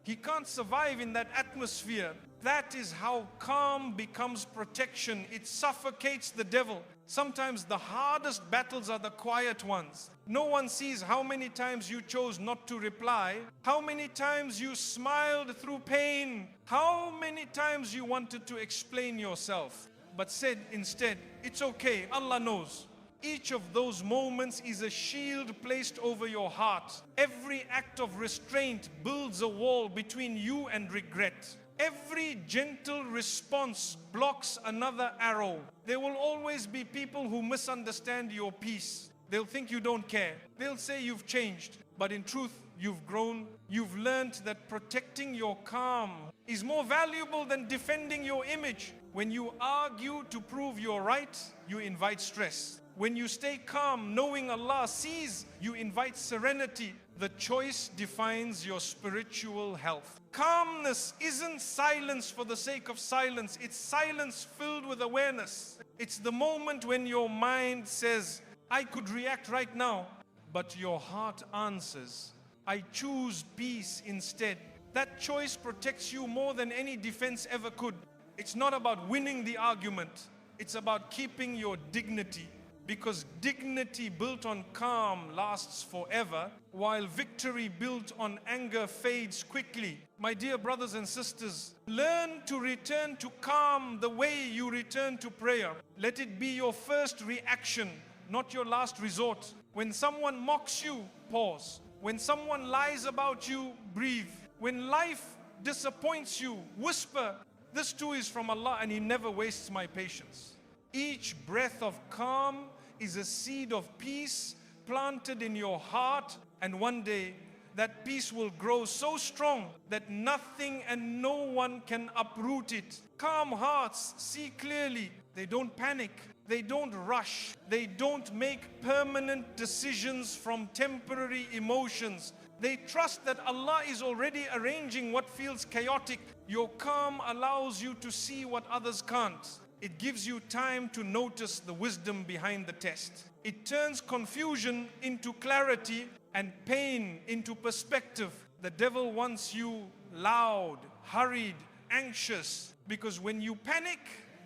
He can't survive in that atmosphere. That is how calm becomes protection. It suffocates the devil. Sometimes the hardest battles are the quiet ones. No one sees how many times you chose not to reply, how many times you smiled through pain, how many times you wanted to explain yourself, but said instead, it's okay, Allah knows. Each of those moments is a shield placed over your heart. Every act of restraint builds a wall between you and regret. Every gentle response blocks another arrow. There will always be people who misunderstand your peace. They'll think you don't care. They'll say you've changed. But in truth, you've grown. You've learned that protecting your calm is more valuable than defending your image. When you argue to prove you're right, you invite stress. When you stay calm, knowing Allah sees, you invite serenity. The choice defines your spiritual health. Calmness isn't silence for the sake of silence. It's silence filled with awareness. It's the moment when your mind says, I could react right now, but your heart answers, I choose peace instead. That choice protects you more than any defense ever could. It's not about winning the argument. It's about keeping your dignity. Because dignity built on calm lasts forever, while victory built on anger fades quickly. My dear brothers and sisters, learn to return to calm the way you return to prayer. Let it be your first reaction, not your last resort. When someone mocks you, pause. When someone lies about you, breathe. When life disappoints you, whisper, this too is from Allah and He never wastes my patience. Each breath of calm is a seed of peace planted in your heart, and one day that peace will grow so strong that nothing and no one can uproot it. Calm hearts see clearly. They don't panic. They don't rush. They don't make permanent decisions from temporary emotions. They trust that Allah is already arranging what feels chaotic. Your calm allows you to see what others can't. It gives you time to notice the wisdom behind the test. It turns confusion into clarity and pain into perspective. The devil wants you loud, hurried, anxious, because when you panic,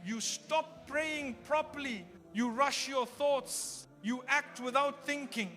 you stop praying properly. You rush your thoughts. You act without thinking.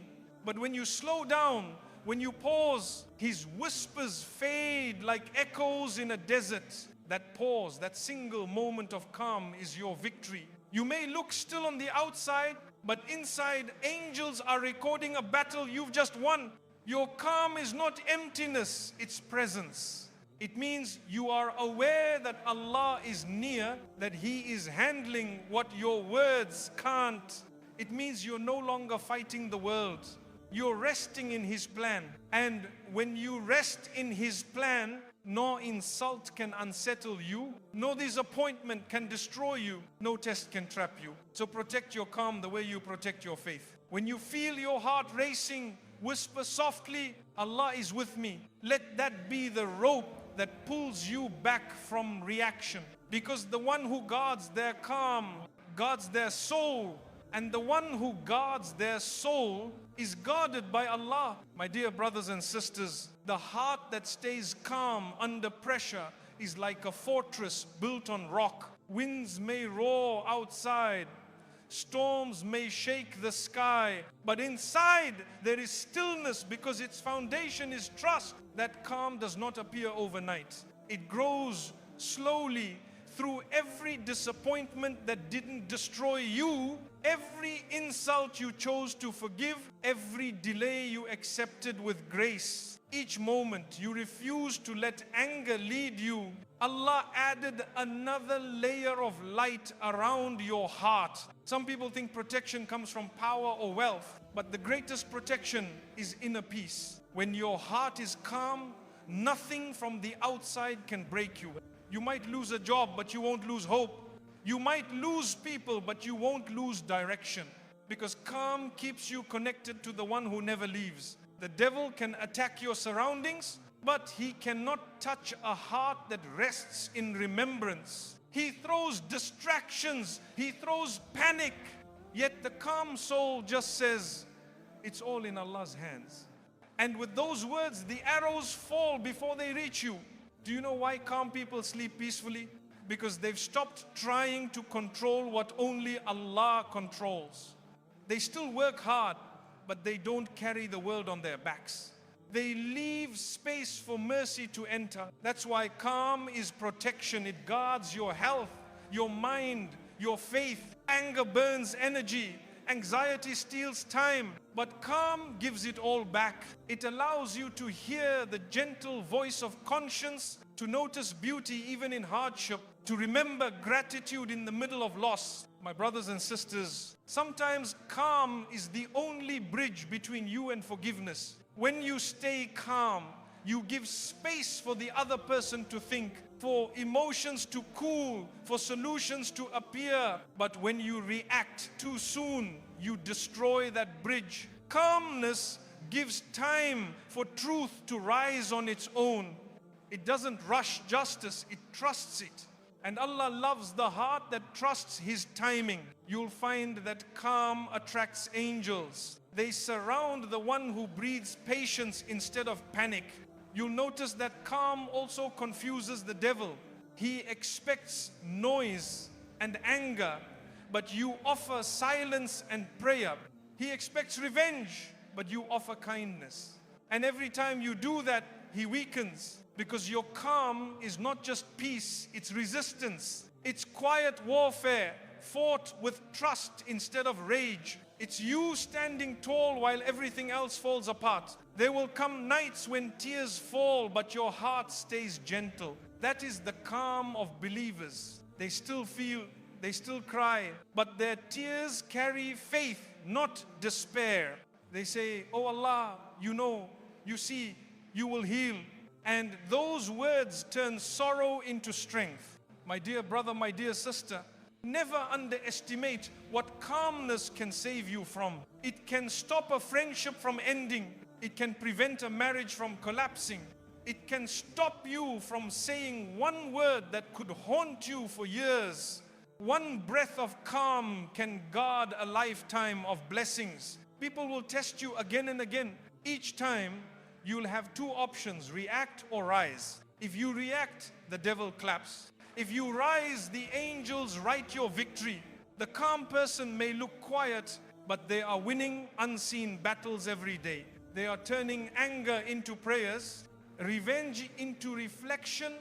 But when you slow down, when you pause, his whispers fade like echoes in a desert. That pause, that single moment of calm is your victory. You may look still on the outside, but inside, angels are recording a battle you've just won. Your calm is not emptiness, it's presence. It means you are aware that Allah is near, that He is handling what your words can't. It means you're no longer fighting the world. You're resting in His plan. And when you rest in His plan, no insult can unsettle you, no disappointment can destroy you, no test can trap you. So protect your calm the way you protect your faith. When you feel your heart racing, whisper softly, Allah is with me. Let that be the rope that pulls you back from reaction. Because the one who guards their calm guards their soul. And the one who guards their soul is guarded by Allah. My dear brothers and sisters, the heart that stays calm under pressure is like a fortress built on rock. Winds may roar outside, storms may shake the sky, but inside there is stillness because its foundation is trust. That calm does not appear overnight. It grows slowly, through every disappointment that didn't destroy you, every insult you chose to forgive, every delay you accepted with grace, each moment you refused to let anger lead you, Allah added another layer of light around your heart. Some people think protection comes from power or wealth, but the greatest protection is inner peace. When your heart is calm, nothing from the outside can break you. You might lose a job, but you won't lose hope. You might lose people, but you won't lose direction. Because calm keeps you connected to the one who never leaves. The devil can attack your surroundings, but he cannot touch a heart that rests in remembrance. He throws distractions, he throws panic, yet the calm soul just says, it's all in Allah's hands. And with those words, the arrows fall before they reach you. Do you know why calm people sleep peacefully? Because they've stopped trying to control what only Allah controls. They still work hard, but they don't carry the world on their backs. They leave space for mercy to enter. That's why calm is protection. It guards your health, your mind, your faith. Anger burns energy. Anxiety steals time, but calm gives it all back. It allows you to hear the gentle voice of conscience, to notice beauty even in hardship, to remember gratitude in the middle of loss. My brothers and sisters, sometimes calm is the only bridge between you and forgiveness. When you stay calm, you give space for the other person to think, for emotions to cool, for solutions to appear. But when you react too soon, you destroy that bridge. Calmness gives time for truth to rise on its own. It doesn't rush justice, it trusts it. And Allah loves the heart that trusts His timing. You'll find that calm attracts angels. They surround the one who breathes patience instead of panic. You'll notice that calm also confuses the devil. He expects noise and anger, but you offer silence and prayer. He expects revenge, but you offer kindness. And every time you do that, he weakens, because your calm is not just peace, it's resistance. It's quiet warfare, fought with trust instead of rage. It's you standing tall while everything else falls apart. There will come nights when tears fall, but your heart stays gentle. That is the calm of believers. They still feel, they still cry, but their tears carry faith, not despair. They say, oh Allah, you know, you see, you will heal. And those words turn sorrow into strength. My dear brother, my dear sister, never underestimate what calmness can save you from. It can stop a friendship from ending. It can prevent a marriage from collapsing. It can stop you from saying one word that could haunt you for years. One breath of calm can guard a lifetime of blessings. People will test you again and again. Each time, you'll have two options, react or rise. If you react, the devil claps. If you rise, the angels write your victory. The calm person may look quiet, but they are winning unseen battles every day. They are turning anger into prayers, revenge into reflection,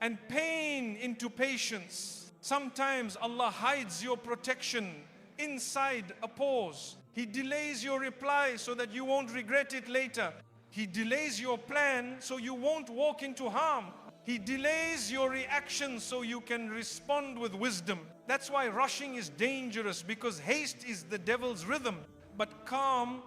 and pain into patience. Sometimes Allah hides your protection inside a pause. He delays your reply so that you won't regret it later. He delays your plan so you won't walk into harm. He delays your reaction so you can respond with wisdom. That's why rushing is dangerous, because haste is the devil's rhythm. But calm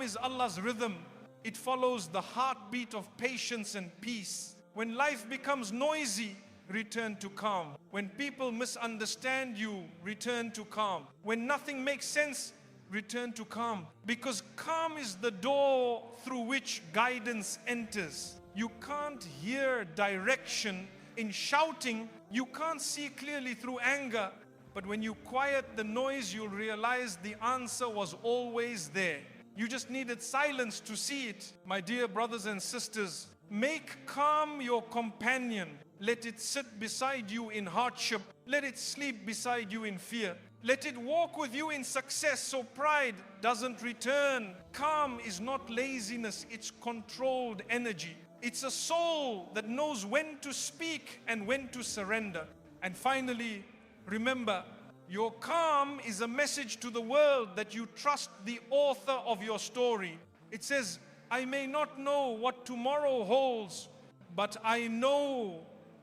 is Allah's rhythm. It follows the heartbeat of patience and peace. When life becomes noisy, return to calm. When people misunderstand you, return to calm. When nothing makes sense, return to calm. Because calm is the door through which guidance enters. You can't hear direction in shouting. You can't see clearly through anger. But when you quiet the noise, you'll realize the answer was always there. You just needed silence to see it. My dear brothers and sisters, make calm your companion. Let it sit beside you in hardship. Let it sleep beside you in fear. Let it walk with you in success so pride doesn't return. Calm is not laziness, it's controlled energy. It's a soul that knows when to speak and when to surrender. And finally, remember, your calm is a message to the world that you trust the author of your story. It says, I may not know what tomorrow holds, but I know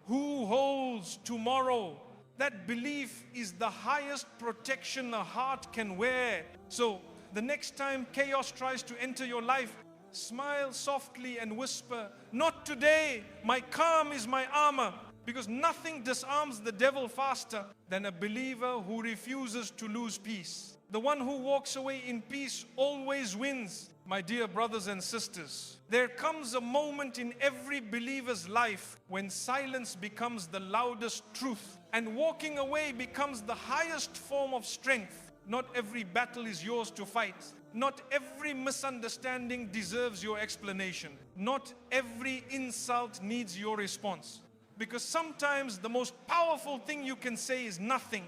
who holds tomorrow. That belief is the highest protection a heart can wear. So the next time chaos tries to enter your life, smile softly and whisper, not today, my calm is my armor. Because nothing disarms the devil faster than a believer who refuses to lose peace. The one who walks away in peace always wins. My dear brothers and sisters, there comes a moment in every believer's life when silence becomes the loudest truth and walking away becomes the highest form of strength. Not every battle is yours to fight. Not every misunderstanding deserves your explanation. Not every insult needs your response. Because sometimes the most powerful thing you can say is nothing.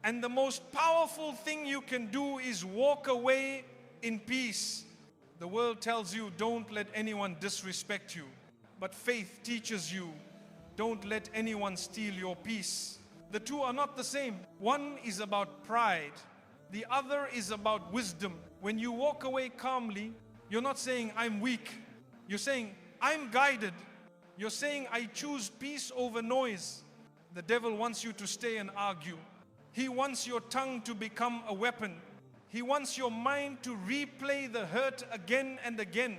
And the most powerful thing you can do is walk away in peace. The world tells you, don't let anyone disrespect you. But faith teaches you, don't let anyone steal your peace. The two are not the same. One is about pride. The other is about wisdom. When you walk away calmly, you're not saying, I'm weak. You're saying, I'm guided. You're saying, I choose peace over noise. The devil wants you to stay and argue. He wants your tongue to become a weapon. He wants your mind to replay the hurt again and again.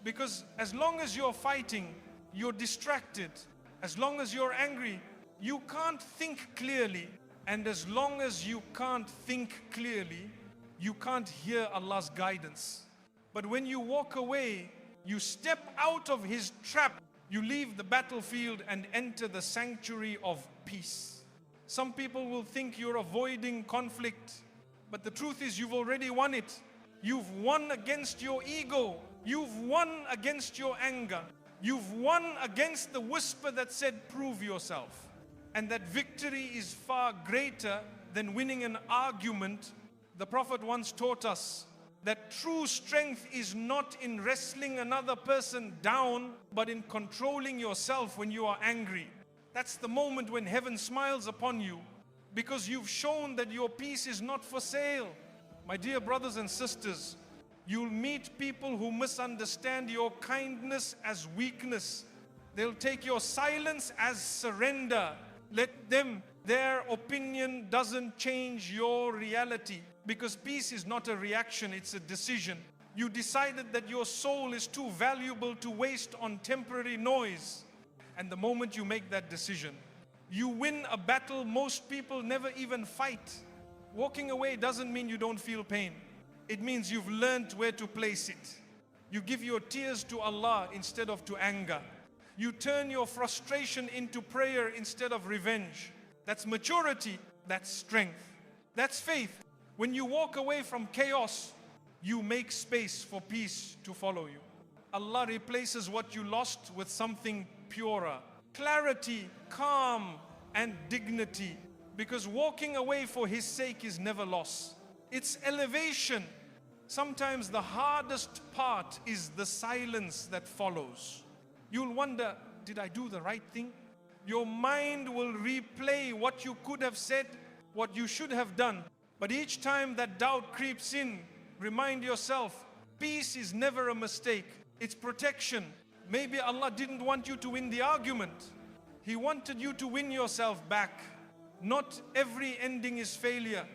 Because as long as you're fighting, you're distracted. As long as you're angry, you can't think clearly. And as long as you can't think clearly, you can't hear Allah's guidance. But when you walk away, you step out of His trap. You leave the battlefield and enter the sanctuary of peace. Some people will think you're avoiding conflict, but the truth is you've already won it. You've won against your ego. You've won against your anger. You've won against the whisper that said, prove yourself. And that victory is far greater than winning an argument. The Prophet once taught us that true strength is not in wrestling another person down, but in controlling yourself when you are angry. That's the moment when heaven smiles upon you, because you've shown that your peace is not for sale. My dear brothers and sisters, you'll meet people who misunderstand your kindness as weakness. They'll take your silence as surrender. Let them. Their opinion doesn't change your reality. Because peace is not a reaction, it's a decision. You decided that your soul is too valuable to waste on temporary noise. And the moment you make that decision, you win a battle most people never even fight. Walking away doesn't mean you don't feel pain. It means you've learned where to place it. You give your tears to Allah instead of to anger. You turn your frustration into prayer instead of revenge. That's maturity, that's strength, that's faith. When you walk away from chaos, you make space for peace to follow you. Allah replaces what you lost with something purer. Clarity, calm, and dignity. Because walking away for His sake is never loss. It's elevation. Sometimes the hardest part is the silence that follows. You'll wonder, did I do the right thing? Your mind will replay what you could have said, what you should have done. But each time that doubt creeps in, remind yourself, peace is never a mistake. It's protection. Maybe Allah didn't want you to win the argument. He wanted you to win yourself back. Not every ending is failure.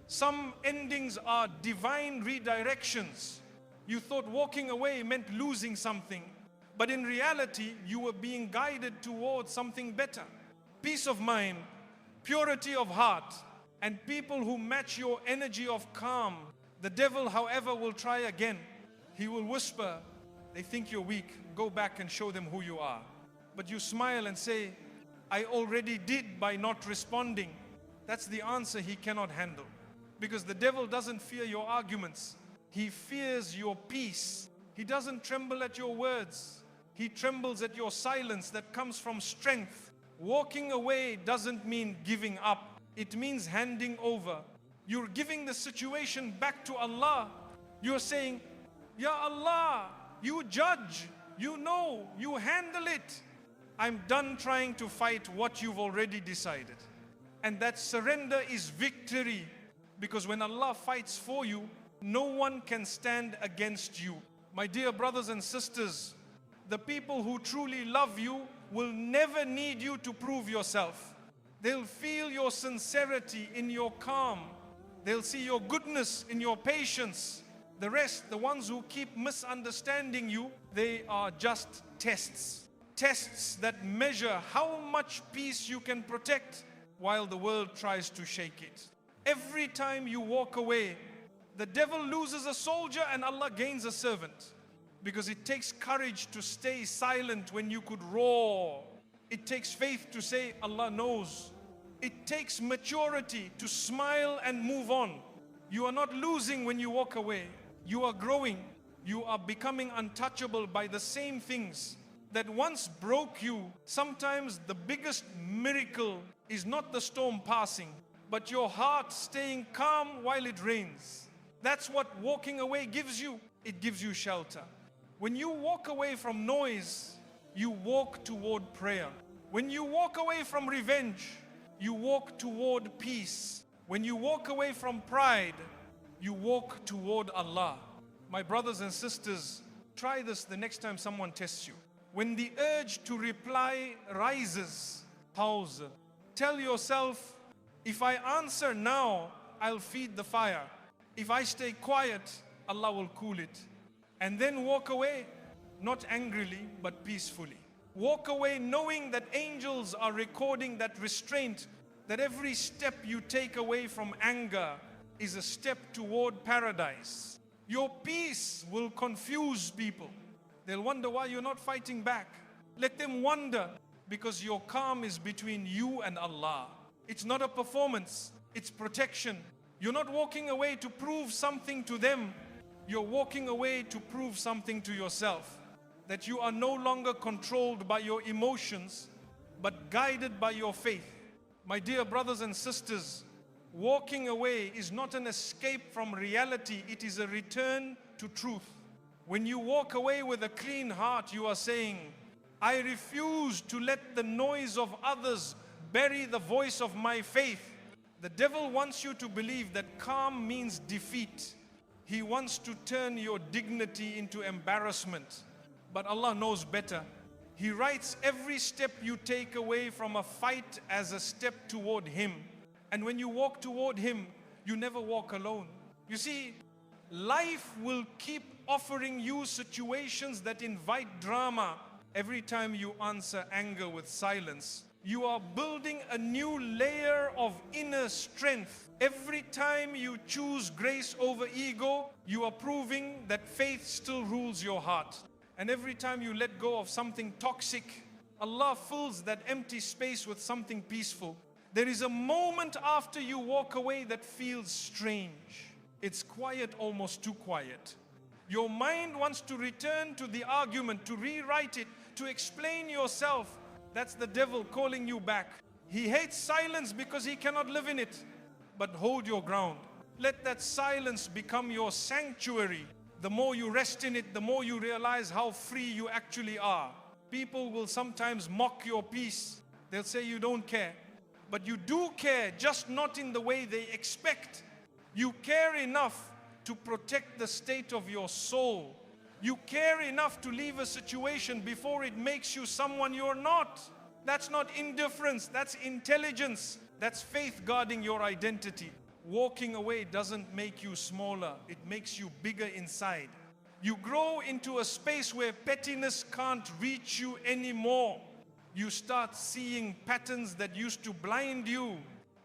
Some endings are divine redirections. You thought walking away meant losing something. But in reality, you were being guided towards something better. Peace of mind, purity of heart, and people who match your energy of calm. The devil, however, will try again. He will whisper, they think you're weak. Go back and show them who you are. But you smile and say, I already did by not responding. That's the answer he cannot handle. Because the devil doesn't fear your arguments. He fears your peace. He doesn't tremble at your words. He trembles at your silence that comes from strength. Walking away doesn't mean giving up. It means handing over. You're giving the situation back to Allah. You're saying, Ya Allah, you judge. You know, you handle it. I'm done trying to fight what you've already decided. And that surrender is victory. Because when Allah fights for you, no one can stand against you. My dear brothers and sisters, the people who truly love you will never need you to prove yourself. They'll feel your sincerity in your calm. They'll see your goodness in your patience. The rest, the ones who keep misunderstanding you, they are just tests. Tests that measure how much peace you can protect while the world tries to shake it. Every time you walk away, the devil loses a soldier and Allah gains a servant. Because it takes courage to stay silent when you could roar. It takes faith to say, Allah knows. It takes maturity to smile and move on. You are not losing when you walk away. You are growing. You are becoming untouchable by the same things that once broke you. Sometimes the biggest miracle is not the storm passing, but your heart staying calm while it rains. That's what walking away gives you. It gives you shelter. When you walk away from noise, you walk toward prayer. When you walk away from revenge, you walk toward peace. When you walk away from pride, you walk toward Allah. My brothers and sisters, try this the next time someone tests you. When the urge to reply rises, pause. Tell yourself, if I answer now, I'll feed the fire. If I stay quiet, Allah will cool it. And then walk away, not angrily, but peacefully. Walk away knowing that angels are recording that restraint, that every step you take away from anger is a step toward paradise. Your peace will confuse people. They'll wonder why you're not fighting back. Let them wonder, because your calm is between you and Allah. It's not a performance, it's protection. You're not walking away to prove something to them. You're walking away to prove something to yourself. That you are no longer controlled by your emotions, but guided by your faith. My dear brothers and sisters, walking away is not an escape from reality, it is a return to truth. When you walk away with a clean heart, you are saying, I refuse to let the noise of others bury the voice of my faith. The devil wants you to believe that calm means defeat. He wants to turn your dignity into embarrassment. But Allah knows better. He writes every step you take away from a fight as a step toward Him. And when you walk toward Him, you never walk alone. You see, life will keep offering you situations that invite drama. Every time you answer anger with silence, you are building a new layer of inner strength. Every time you choose grace over ego, you are proving that faith still rules your heart. And every time you let go of something toxic, Allah fills that empty space with something peaceful. There is a moment after you walk away that feels strange. It's quiet, almost too quiet. Your mind wants to return to the argument, to rewrite it, to explain yourself. That's the devil calling you back. He hates silence because he cannot live in it. But hold your ground. Let that silence become your sanctuary. The more you rest in it, the more you realize how free you actually are. People will sometimes mock your peace. They'll say you don't care. But you do care, just not in the way they expect. You care enough to protect the state of your soul. You care enough to leave a situation before it makes you someone you're not. That's not indifference, that's intelligence. That's faith guarding your identity. Walking away doesn't make you smaller, it makes you bigger inside. You grow into a space where pettiness can't reach you anymore. You start seeing patterns that used to blind you.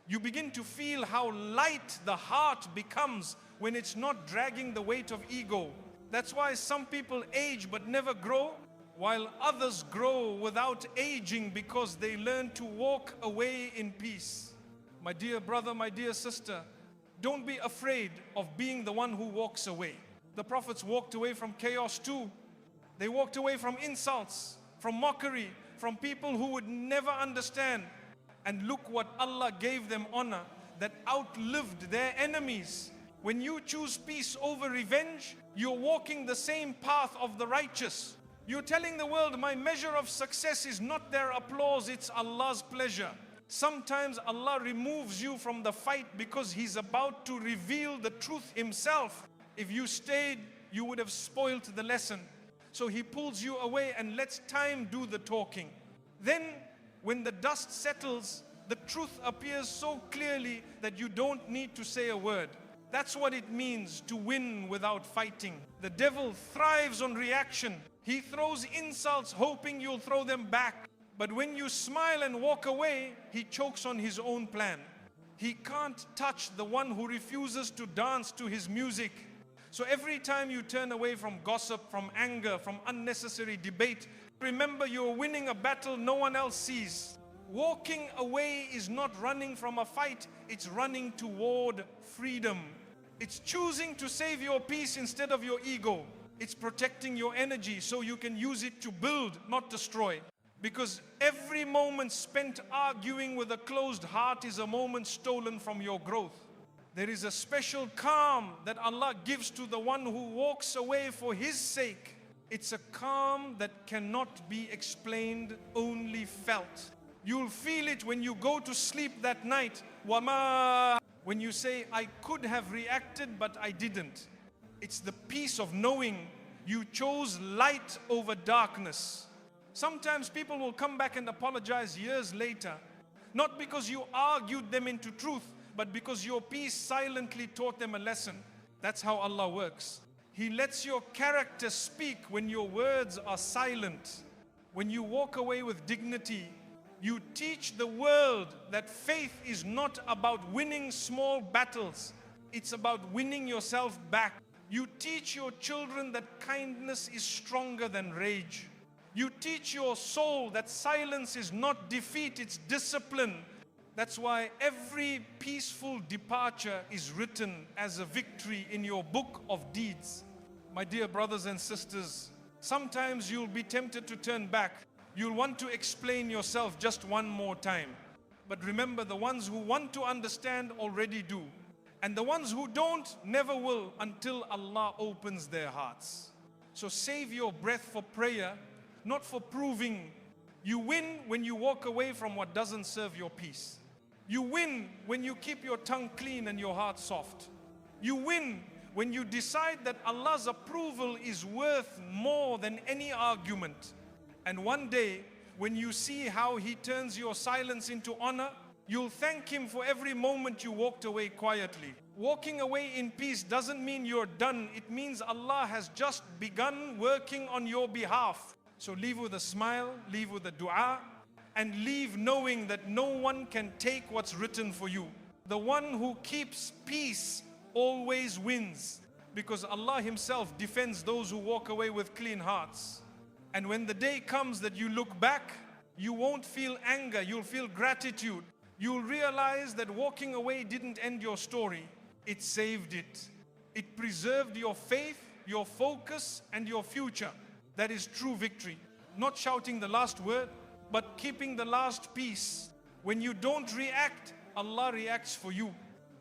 You begin to feel how light the heart becomes when it's not dragging the weight of ego. That's why some people age but never grow, while others grow without aging because they learn to walk away in peace. My dear brother, my dear sister, don't be afraid of being the one who walks away. The prophets walked away from chaos too. They walked away from insults, from mockery, from people who would never understand. And look what Allah gave them honor that outlived their enemies. When you choose peace over revenge, you're walking the same path of the righteous. You're telling the world, my measure of success is not their applause, it's Allah's pleasure. Sometimes Allah removes you from the fight because He's about to reveal the truth Himself. If you stayed, you would have spoiled the lesson. So He pulls you away and lets time do the talking. Then, when the dust settles, the truth appears so clearly that you don't need to say a word. That's what it means to win without fighting. The devil thrives on reaction. He throws insults hoping you'll throw them back. But when you smile and walk away, he chokes on his own plan. He can't touch the one who refuses to dance to his music. So every time you turn away from gossip, from anger, from unnecessary debate, remember you're winning a battle no one else sees. Walking away is not running from a fight, it's running toward freedom. It's choosing to save your peace instead of your ego. It's protecting your energy so you can use it to build, not destroy. Because every moment spent arguing with a closed heart is a moment stolen from your growth. There is a special calm that Allah gives to the one who walks away for His sake. It's a calm that cannot be explained, only felt. You'll feel it when you go to sleep that night. Wama, when you say, I could have reacted, but I didn't. It's the peace of knowing you chose light over darkness. Sometimes people will come back and apologize years later, not because you argued them into truth, but because your peace silently taught them a lesson. That's how Allah works. He lets your character speak when your words are silent. When you walk away with dignity, you teach the world that faith is not about winning small battles. It's about winning yourself back. You teach your children that kindness is stronger than rage. You teach your soul that silence is not defeat, it's discipline. That's why every peaceful departure is written as a victory in your book of deeds. My dear brothers and sisters, sometimes you'll be tempted to turn back. You'll want to explain yourself just one more time. But remember, the ones who want to understand already do. And the ones who don't never will until Allah opens their hearts. So save your breath for prayer, not for proving. You win when you walk away from what doesn't serve your peace. You win when you keep your tongue clean and your heart soft. You win when you decide that Allah's approval is worth more than any argument. And one day, when you see how He turns your silence into honor, you'll thank Him for every moment you walked away quietly. Walking away in peace doesn't mean you're done. It means Allah has just begun working on your behalf. So leave with a smile, leave with a dua, and leave knowing that no one can take what's written for you. The one who keeps peace always wins, because Allah Himself defends those who walk away with clean hearts. And when the day comes that you look back, you won't feel anger, you'll feel gratitude. You'll realize that walking away didn't end your story, it saved it. It preserved your faith, your focus, and your future. That is true victory. Not shouting the last word, but keeping the last piece. When you don't react, Allah reacts for you.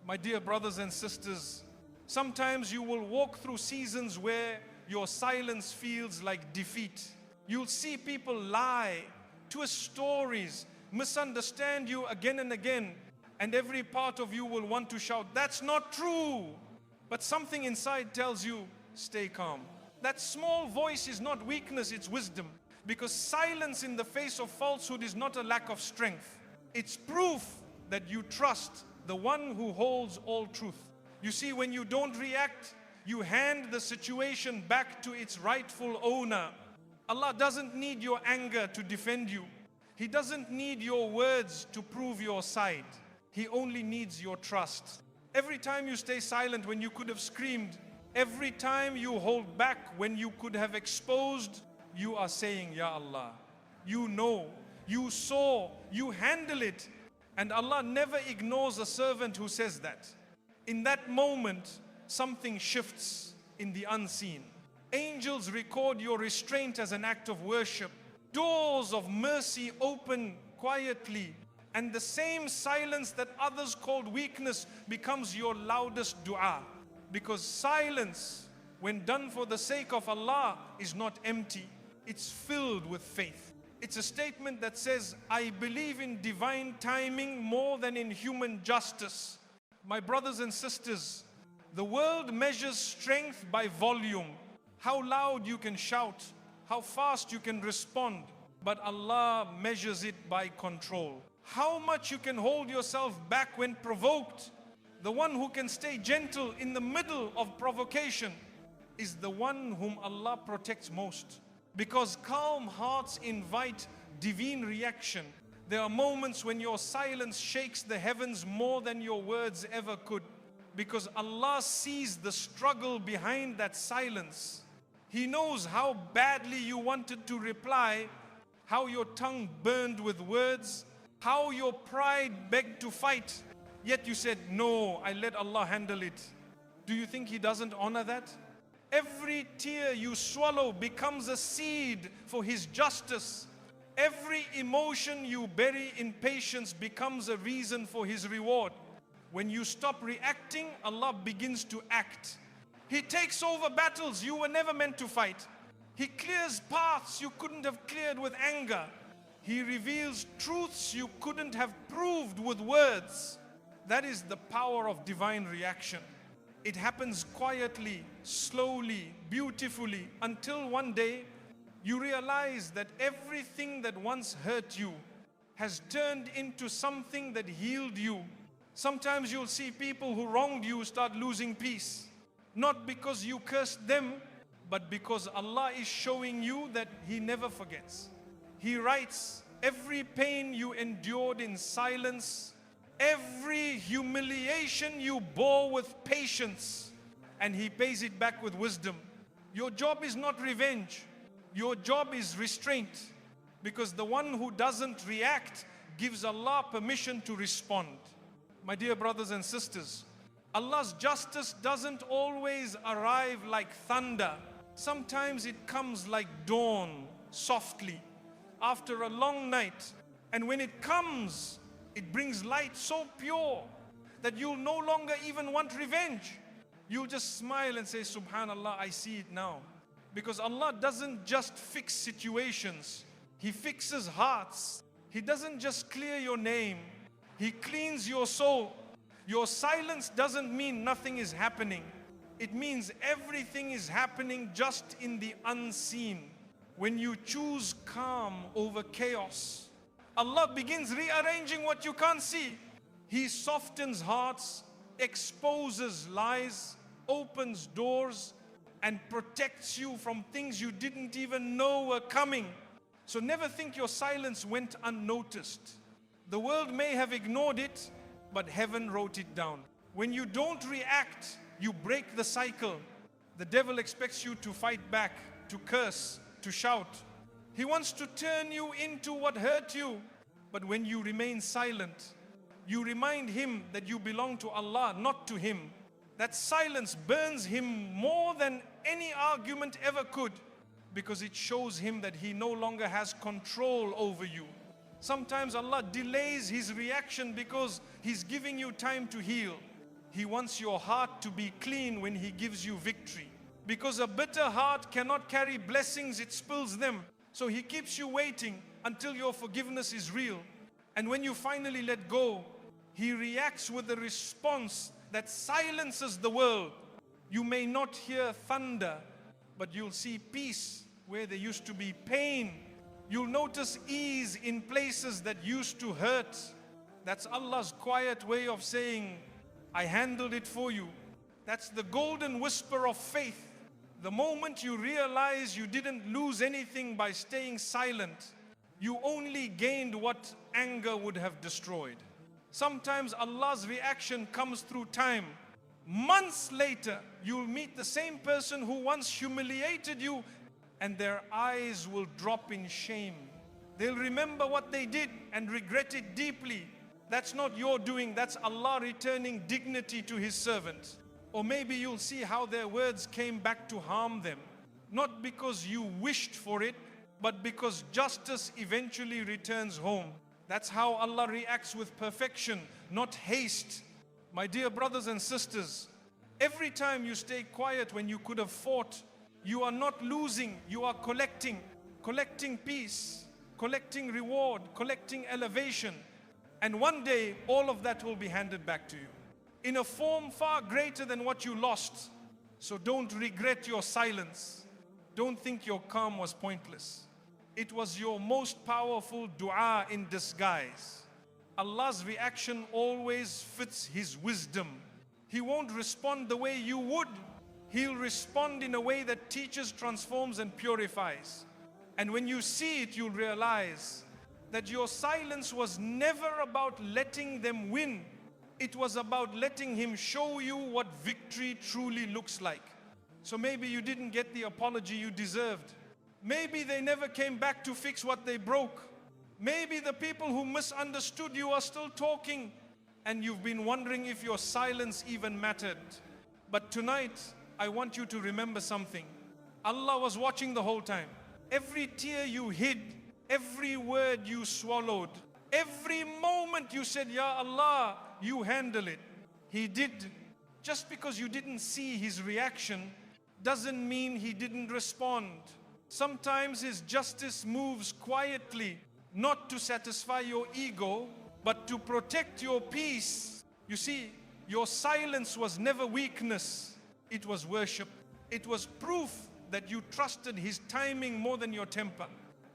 My dear brothers and sisters, sometimes you will walk through seasons where your silence feels like defeat. You'll see people lie, twist stories, misunderstand you again and again, and every part of you will want to shout, that's not true. But something inside tells you, stay calm. That small voice is not weakness, it's wisdom. Because silence in the face of falsehood is not a lack of strength. It's proof that you trust the one who holds all truth. You see, when you don't react, you hand the situation back to its rightful owner. Allah doesn't need your anger to defend you. He doesn't need your words to prove your side. He only needs your trust. Every time you stay silent when you could have screamed, every time you hold back when you could have exposed, you are saying, Ya Allah, you know, you saw, you handle it. And Allah never ignores a servant who says that. In that moment, something shifts in the unseen. Angels record your restraint as an act of worship. Doors of mercy open quietly. And the same silence that others called weakness becomes your loudest dua. Because silence, when done for the sake of Allah, is not empty. it's filled with faith. It's a statement that says, I believe in divine timing more than in human justice. My brothers and sisters, the world measures strength by volume, how loud you can shout, how fast you can respond. But Allah measures it by control. How much you can hold yourself back when provoked. The one who can stay gentle in the middle of provocation is the one whom Allah protects most. Because calm hearts invite divine reaction. There are moments when your silence shakes the heavens more than your words ever could. Because Allah sees the struggle behind that silence. He knows how badly you wanted to reply, how your tongue burned with words, how your pride begged to fight, yet you said, no, I let Allah handle it. Do you think He doesn't honor that? Every tear you swallow becomes a seed for His justice. Every emotion you bury in patience becomes a reason for His reward. When you stop reacting, Allah begins to act. He takes over battles you were never meant to fight. He clears paths you couldn't have cleared with anger. He reveals truths you couldn't have proved with words. That is the power of divine reaction. It happens quietly, slowly, beautifully, until one day you realize that everything that once hurt you has turned into something that healed you. Sometimes you'll see people who wronged you start losing peace. Not because you cursed them, but because Allah is showing you that He never forgets. He writes, every pain you endured in silence, every humiliation you bore with patience, and He pays it back with wisdom. Your job is not revenge. Your job is restraint. Because the one who doesn't react gives Allah permission to respond. My dear brothers and sisters, Allah's justice doesn't always arrive like thunder. Sometimes it comes like dawn, softly, after a long night. And when it comes, it brings light so pure that you'll no longer even want revenge. You'll just smile and say, Subhanallah, I see it now. Because Allah doesn't just fix situations. He fixes hearts. He doesn't just clear your name. He cleans your soul. Your silence doesn't mean nothing is happening. It means everything is happening just in the unseen. When you choose calm over chaos, Allah begins rearranging what you can't see. He softens hearts, exposes lies, opens doors, and protects you from things you didn't even know were coming. So never think your silence went unnoticed. The world may have ignored it, but heaven wrote it down. When you don't react, you break the cycle. The devil expects you to fight back, to curse, to shout. He wants to turn you into what hurt you. But when you remain silent, you remind him that you belong to Allah, not to him. That silence burns him more than any argument ever could, because it shows him that he no longer has control over you. Sometimes Allah delays His reaction because He's giving you time to heal. He wants your heart to be clean when He gives you victory. Because a bitter heart cannot carry blessings, it spills them. So He keeps you waiting until your forgiveness is real. And when you finally let go, He reacts with a response that silences the world. You may not hear thunder, but you'll see peace where there used to be pain. You'll notice ease in places that used to hurt. That's Allah's quiet way of saying, I handled it for you. That's the golden whisper of faith. The moment you realize you didn't lose anything by staying silent, you only gained what anger would have destroyed. Sometimes Allah's reaction comes through time. Months later, you'll meet the same person who once humiliated you, and their eyes will drop in shame. They'll remember what they did and regret it deeply. That's not your doing, that's Allah returning dignity to His servant. Or maybe you'll see how their words came back to harm them. Not because you wished for it, but because justice eventually returns home. That's how Allah reacts with perfection, not haste. My dear brothers and sisters, every time you stay quiet when you could have fought, you are not losing, you are collecting. collecting peace, collecting reward, collecting elevation. And one day, all of that will be handed back to you in a form far greater than what you lost. So don't regret your silence. Don't think your calm was pointless. It was your most powerful dua in disguise. Allah's reaction always fits His wisdom. He won't respond the way you would. He'll respond in a way that teaches, transforms, and purifies. And when you see it, you'll realize that your silence was never about letting them win. It was about letting Him show you what victory truly looks like. So maybe you didn't get the apology you deserved. Maybe they never came back to fix what they broke. Maybe the people who misunderstood you are still talking, and you've been wondering if your silence even mattered. But tonight, I want you to remember something. Allah was watching the whole time. Every tear you hid, every word you swallowed, every moment you said, Ya Allah, you handle it. He did. Just because you didn't see His reaction doesn't mean He didn't respond. Sometimes His justice moves quietly, not to satisfy your ego, but to protect your peace. You see, your silence was never weakness. It was worship. It was proof that you trusted His timing more than your temper.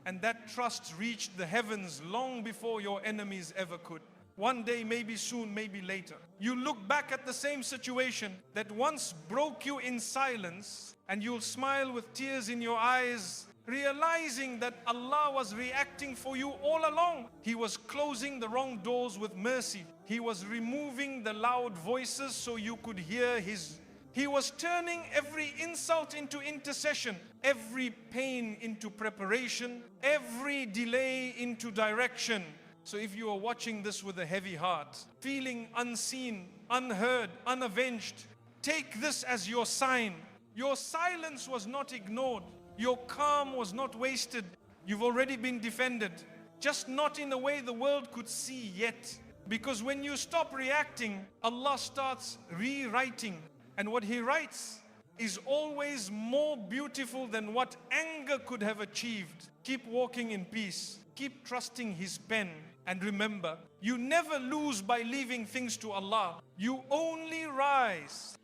And that trust reached the heavens long before your enemies ever could. One day, maybe soon, maybe later, you look back at the same situation that once broke you in silence, and you'll smile with tears in your eyes, realizing that Allah was reacting for you all along. He was closing the wrong doors with mercy. He was removing the loud voices so you could hear His. He was turning every insult into intercession, every pain into preparation, every delay into direction. So if you are watching this with a heavy heart, feeling unseen, unheard, unavenged, take this as your sign. Your silence was not ignored. Your calm was not wasted. You've already been defended, just not in a way the world could see yet. Because when you stop reacting, Allah starts rewriting. And what He writes is always more beautiful than what anger could have achieved. Keep walking in peace. Keep trusting His pen. And remember, you never lose by leaving things to Allah. You only rise.